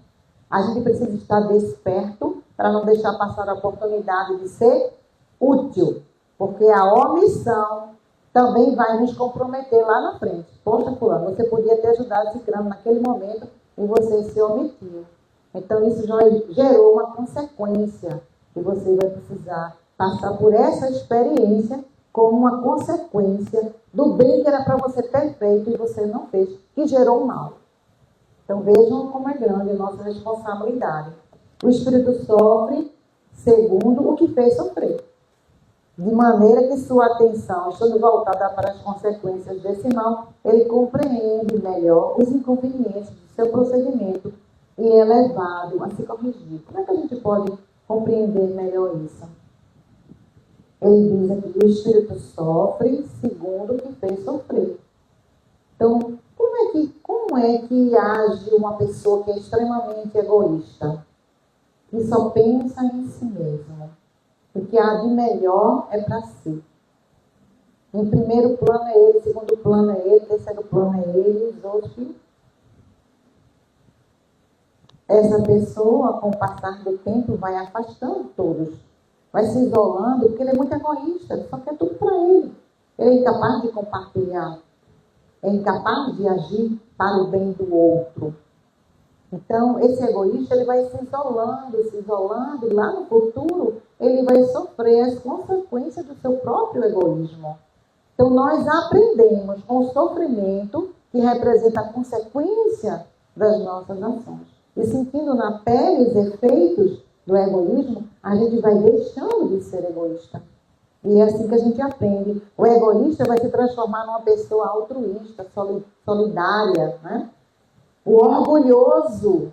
A gente precisa estar desperto para não deixar passar a oportunidade de ser útil, porque a omissão também vai nos comprometer lá na frente. Poxa, fulano, você podia ter ajudado esse crânio naquele momento e você se omitiu. Então, isso já gerou uma consequência que você vai precisar passar por essa experiência como uma consequência do bem que era para você ter feito e você não fez, que gerou mal. Então, vejam como é grande a nossa responsabilidade. O espírito sofre segundo o que fez sofrer, de maneira que sua atenção, estando voltada para as consequências desse mal, ele compreende melhor os inconvenientes do seu procedimento e é levado a se corrigir. Como é que a gente pode compreender melhor isso? Ele diz aqui que o espírito sofre segundo o que fez sofrer. Então, como é que age uma pessoa que é extremamente egoísta, que só pensa em si mesma? O que há de melhor é para si. Em primeiro plano é ele, segundo plano é ele, terceiro plano é ele, e os outros. Essa pessoa, com o passar do tempo, vai afastando todos. Vai se isolando, porque ele é muito egoísta, ele só quer tudo para ele. Ele é incapaz de compartilhar. É incapaz de agir para o bem do outro. Então, esse egoísta, ele vai se isolando, e lá no futuro, ele vai sofrer as consequências do seu próprio egoísmo. Então, nós aprendemos com o sofrimento, que representa a consequência das nossas ações. E sentindo na pele os efeitos do egoísmo, a gente vai deixando de ser egoísta. E é assim que a gente aprende. O egoísta vai se transformar numa pessoa altruísta, solidária, né? O orgulhoso,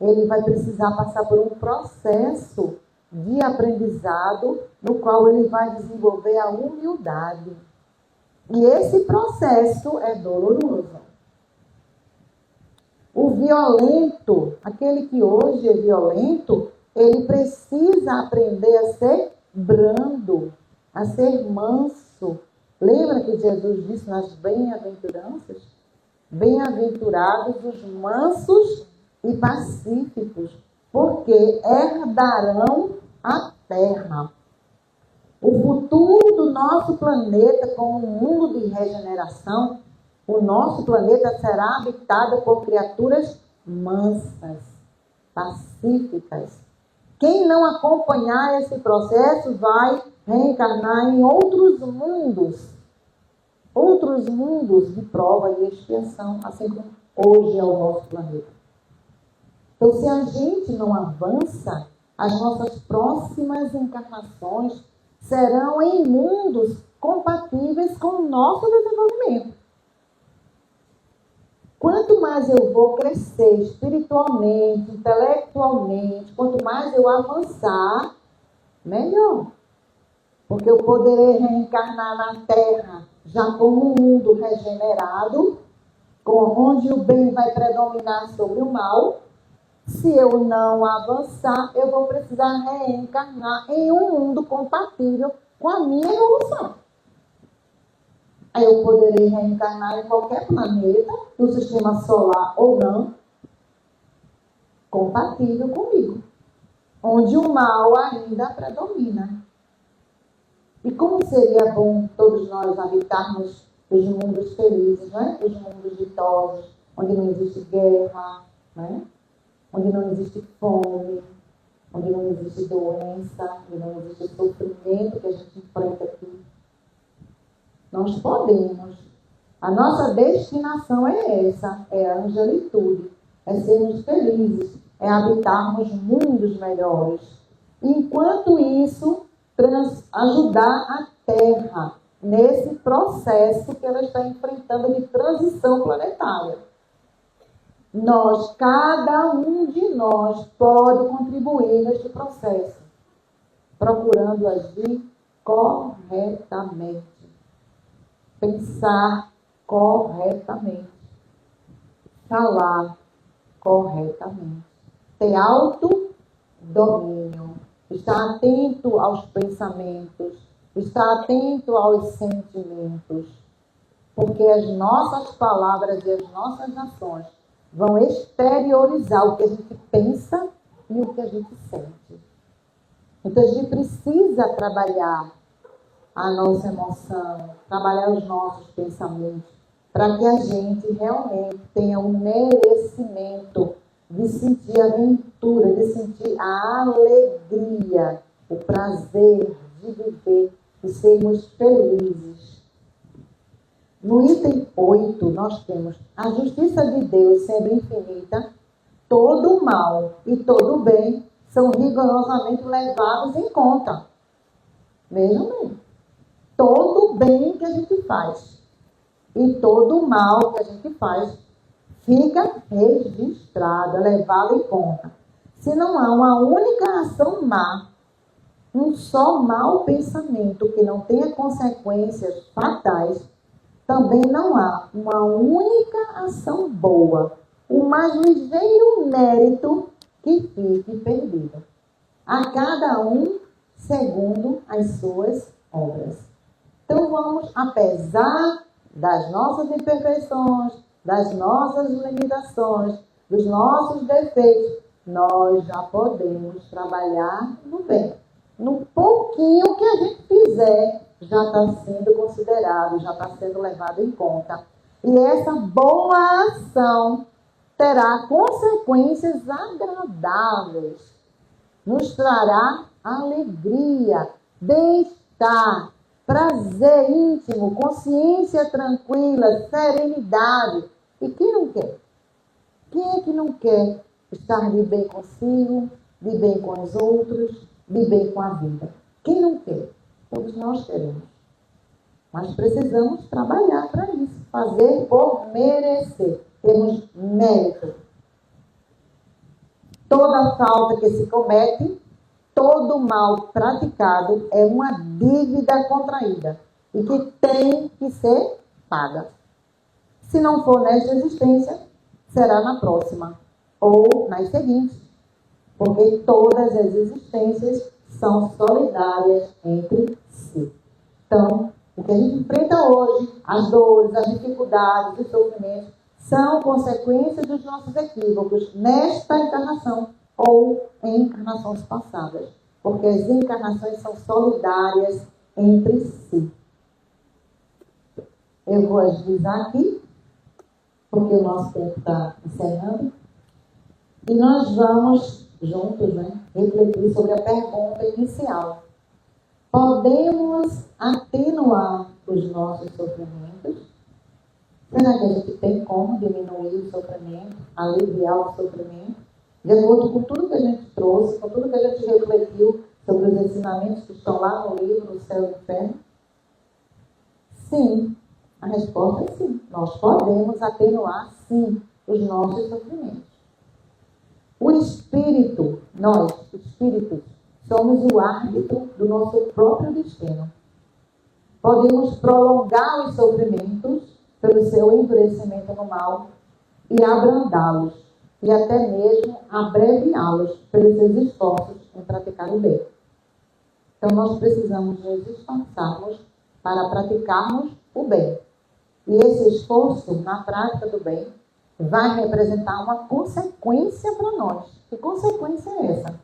ele vai precisar passar por um processo de aprendizado no qual ele vai desenvolver a humildade. E esse processo é doloroso. O violento, aquele que hoje é violento, ele precisa aprender a ser brando, a ser manso. Lembra que Jesus disse nas bem-aventuranças? Bem-aventurados os mansos e pacíficos, porque herdarão a terra. O futuro do nosso planeta, como um mundo de regeneração, o nosso planeta será habitado por criaturas mansas, pacíficas. Quem não acompanhar esse processo vai reencarnar em outros mundos de prova e expiação, assim como hoje é o nosso planeta. Então, se a gente não avança, as nossas próximas encarnações serão em mundos compatíveis com o nosso desenvolvimento. Quanto mais eu vou crescer espiritualmente, intelectualmente, quanto mais eu avançar, melhor. Porque eu poderei reencarnar na Terra já como um mundo regenerado, onde o bem vai predominar sobre o mal. Se eu não avançar, eu vou precisar reencarnar em um mundo compatível com a minha evolução. Aí eu poderei reencarnar em qualquer planeta do sistema solar ou não, compatível comigo, onde o mal ainda predomina. E como seria bom todos nós habitarmos os mundos felizes, né? Os mundos ditosos, onde não existe guerra, né? Onde não existe fome, onde não existe doença, onde não existe sofrimento que a gente enfrenta aqui. Nós podemos. A nossa destinação é essa, é a angelitude, é sermos felizes, é habitarmos mundos melhores. Enquanto isso, ajudar a Terra nesse processo que ela está enfrentando de transição planetária. Nós, cada um de nós, pode contribuir neste processo, procurando agir corretamente. Pensar corretamente, falar corretamente, ter autodomínio, estar atento aos pensamentos, estar atento aos sentimentos, porque as nossas palavras e as nossas ações vão exteriorizar o que a gente pensa e o que a gente sente. Então a gente precisa trabalhar a nossa emoção, trabalhar os nossos pensamentos, para que a gente realmente tenha o merecimento de sentir a aventura, de sentir a alegria, o prazer de viver e sermos felizes. No item 8, nós temos a justiça de Deus sendo infinita, todo o mal e todo o bem são rigorosamente levados em conta. Vejam bem. Todo o bem que a gente faz e todo o mal que a gente faz fica registrado, levado em conta. Se não há uma única ação má, um só mau pensamento que não tenha consequências fatais, também não há uma única ação boa, o mais ligeiro mérito que fique perdido. A cada um segundo as suas obras. Então vamos, apesar das nossas imperfeições, das nossas limitações, dos nossos defeitos, nós já podemos trabalhar no bem. No pouquinho que a gente fizer, já está sendo considerado, já está sendo levado em conta. E essa boa ação terá consequências agradáveis. Nos trará alegria, bem-estar, prazer íntimo, consciência tranquila, serenidade. E quem não quer? Quem é que não quer estar de bem consigo, de bem com os outros, de bem com a vida? Quem não quer? Todos nós queremos. Mas precisamos trabalhar para isso, fazer por merecer. Temos mérito. Toda falta que se comete, todo mal praticado é uma dívida contraída e que tem que ser paga. Se não for nesta existência, será na próxima ou nas seguintes, porque todas as existências são solidárias entre si. Então, o que a gente enfrenta hoje, as dores, as dificuldades, os sofrimentos, são consequências dos nossos equívocos nesta encarnação ou em encarnações passadas, porque as encarnações são solidárias entre si. Eu vou agilizar aqui, porque o nosso tempo está encerrando, e nós vamos juntos, refletir sobre a pergunta inicial. Podemos atenuar os nossos sofrimentos? Será que a gente tem como diminuir o sofrimento, aliviar o sofrimento? De acordo com tudo que a gente trouxe, com tudo que a gente refletiu sobre os ensinamentos que estão lá no livro, no Céu e no Inferno? Sim, a resposta é sim. Nós podemos atenuar, sim, os nossos sofrimentos. O espírito, nós, espíritos, somos o árbitro do nosso próprio destino. Podemos prolongar os sofrimentos pelo seu endurecimento no mal e abrandá-los, e até mesmo abreviá-los pelos seus esforços em praticar o bem. Então, nós precisamos nos esforçarmos para praticarmos o bem. E esse esforço na prática do bem vai representar uma consequência para nós. Que consequência é essa?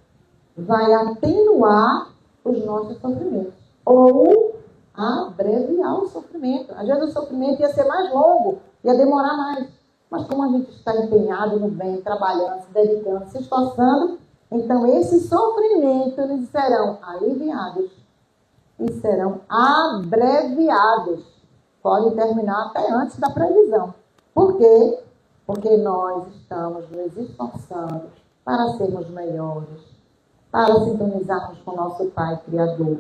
Vai atenuar os nossos sofrimentos. Ou abreviar o sofrimento. Às vezes o sofrimento ia ser mais longo, ia demorar mais. Mas como a gente está empenhado no bem, trabalhando, se dedicando, se esforçando, então esses sofrimentos eles serão aliviados e serão abreviados. Pode terminar até antes da previsão. Por quê? Porque nós estamos nos esforçando para sermos melhores, para sintonizarmos com nosso Pai Criador,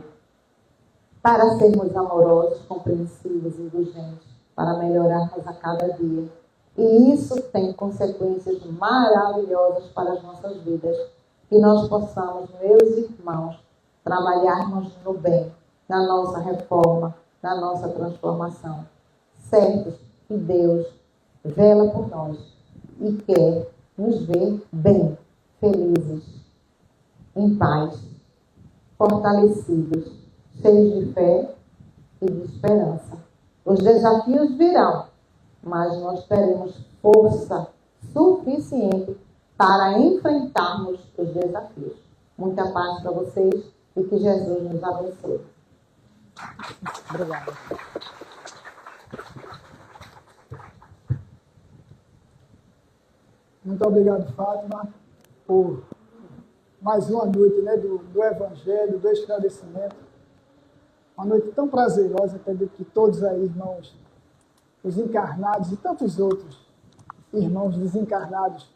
para sermos amorosos, compreensivos, indulgentes, para melhorarmos a cada dia. E isso tem consequências maravilhosas para as nossas vidas. Que nós possamos, meus irmãos, trabalharmos no bem, na nossa reforma, na nossa transformação. Certos que Deus vela por nós e quer nos ver bem, felizes, em paz, fortalecidos, cheios de fé e de esperança. Os desafios virão, mas nós teremos força suficiente para enfrentarmos os desafios. Muita paz para vocês e que Jesus nos abençoe. Obrigada. Muito obrigado, Fátima, por mais uma noite, né, do Evangelho, do esclarecimento. Uma noite tão prazerosa, acredito que todos aí, irmãos, os encarnados e tantos outros irmãos desencarnados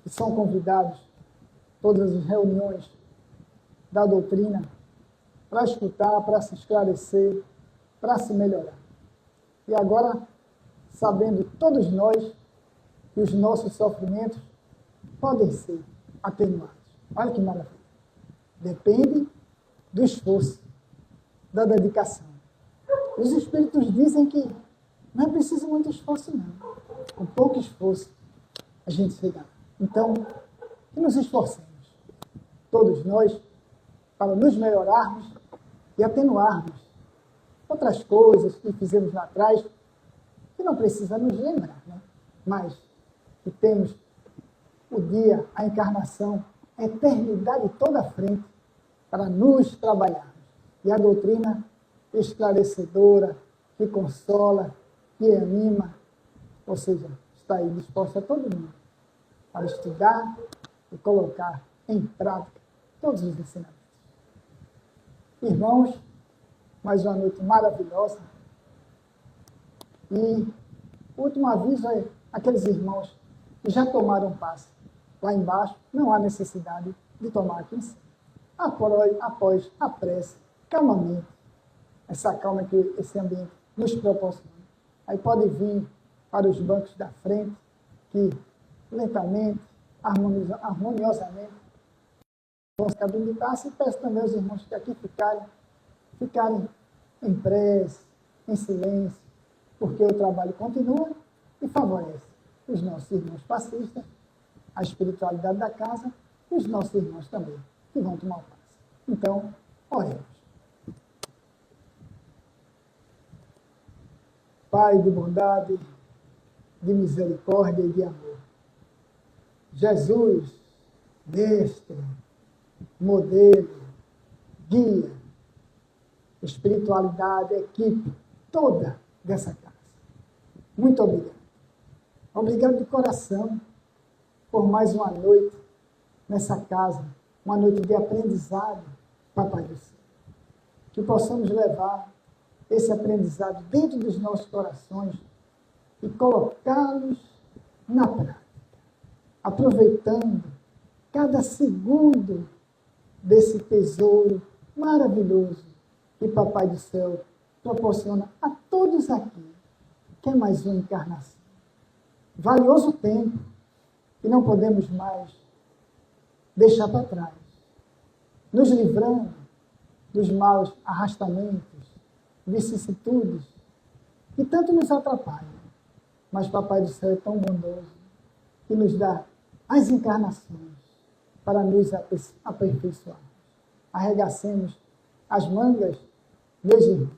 que são convidados a todas as reuniões da doutrina para escutar, para se esclarecer, para se melhorar. E agora, sabendo todos nós que os nossos sofrimentos podem ser atenuados. Olha que maravilha. Depende do esforço, da dedicação. Os espíritos dizem que não é preciso muito esforço, não. Com pouco esforço, a gente chega lá. Então, que nos esforcemos, todos nós, para nos melhorarmos e atenuarmos outras coisas que fizemos lá atrás, que não precisa nos lembrar, né? Mas que temos o dia, a encarnação, a eternidade toda à frente para nos trabalharmos. E a doutrina esclarecedora, que consola, que anima, ou seja, está aí disposta a todo mundo para estudar e colocar em prática todos os ensinamentos. Irmãos, mais uma noite maravilhosa. E o último aviso é aqueles irmãos que já tomaram passe lá embaixo, não há necessidade de tomar aqui em cima. Após a prece, calmamente, essa calma que esse ambiente nos proporciona. Aí pode vir para os bancos da frente, que lentamente, harmoniosamente, vão se abrindo de passe, e peço também aos irmãos que aqui ficarem em prece, em silêncio, porque o trabalho continua e favorece os nossos irmãos passistas, a espiritualidade da casa e os nossos irmãos também, que vão tomar o passe. Então, oremos. Pai de bondade, de misericórdia e de amor. Jesus, mestre, modelo, guia, espiritualidade, equipe, toda dessa casa. Muito obrigado. Obrigado de coração por mais uma noite nessa casa, uma noite de aprendizado, Papai do Céu. Que possamos levar esse aprendizado dentro dos nossos corações e colocá-los na prática, aproveitando cada segundo desse tesouro maravilhoso que Papai do Céu proporciona a todos aqui, que é mais uma encarnação. Valioso tempo que não podemos mais deixar para trás, nos livrando dos maus arrastamentos, vicissitudes, que tanto nos atrapalham. Mas Papai do Céu é tão bondoso que nos dá as encarnações para nos aperfeiçoarmos. Arregacemos as mangas, meus irmãos.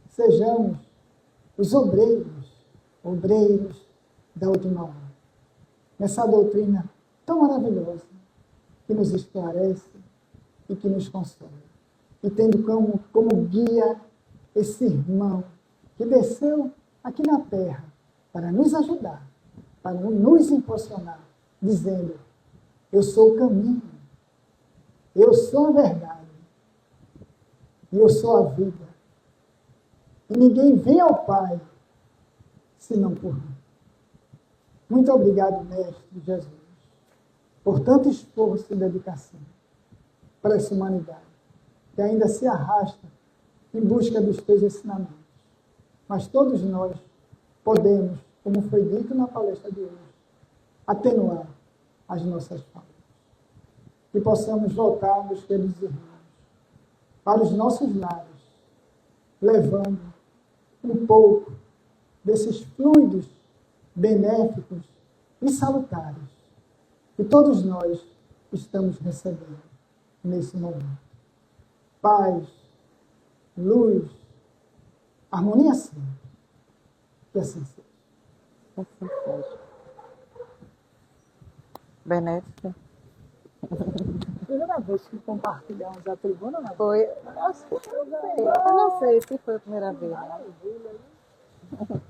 Sejamos os obreiros da última hora. Nessa doutrina tão maravilhosa, que nos esclarece e que nos consola. E tendo como guia esse irmão que desceu aqui na terra para nos ajudar, para nos impulsionar, dizendo: eu sou o caminho, eu sou a verdade, e eu sou a vida. E ninguém vem ao Pai senão por mim. Muito obrigado, Mestre Jesus, por tanto esforço e dedicação para essa humanidade, que ainda se arrasta em busca dos teus ensinamentos. Mas todos nós podemos, como foi dito na palestra de hoje, atenuar as nossas falhas. Que possamos voltar, meus queridos irmãos, para os nossos lares, levando um pouco desses fluidos benéficos e salutares que todos nós estamos recebendo nesse momento. Paz, luz, harmonia sempre. Que assim seja. Assim seja. Benéfica. Primeira vez que compartilhamos a tribuna, não? Foi, acho que eu não sei. Eu não sei se foi a primeira vez. Né?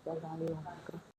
Pegar ali um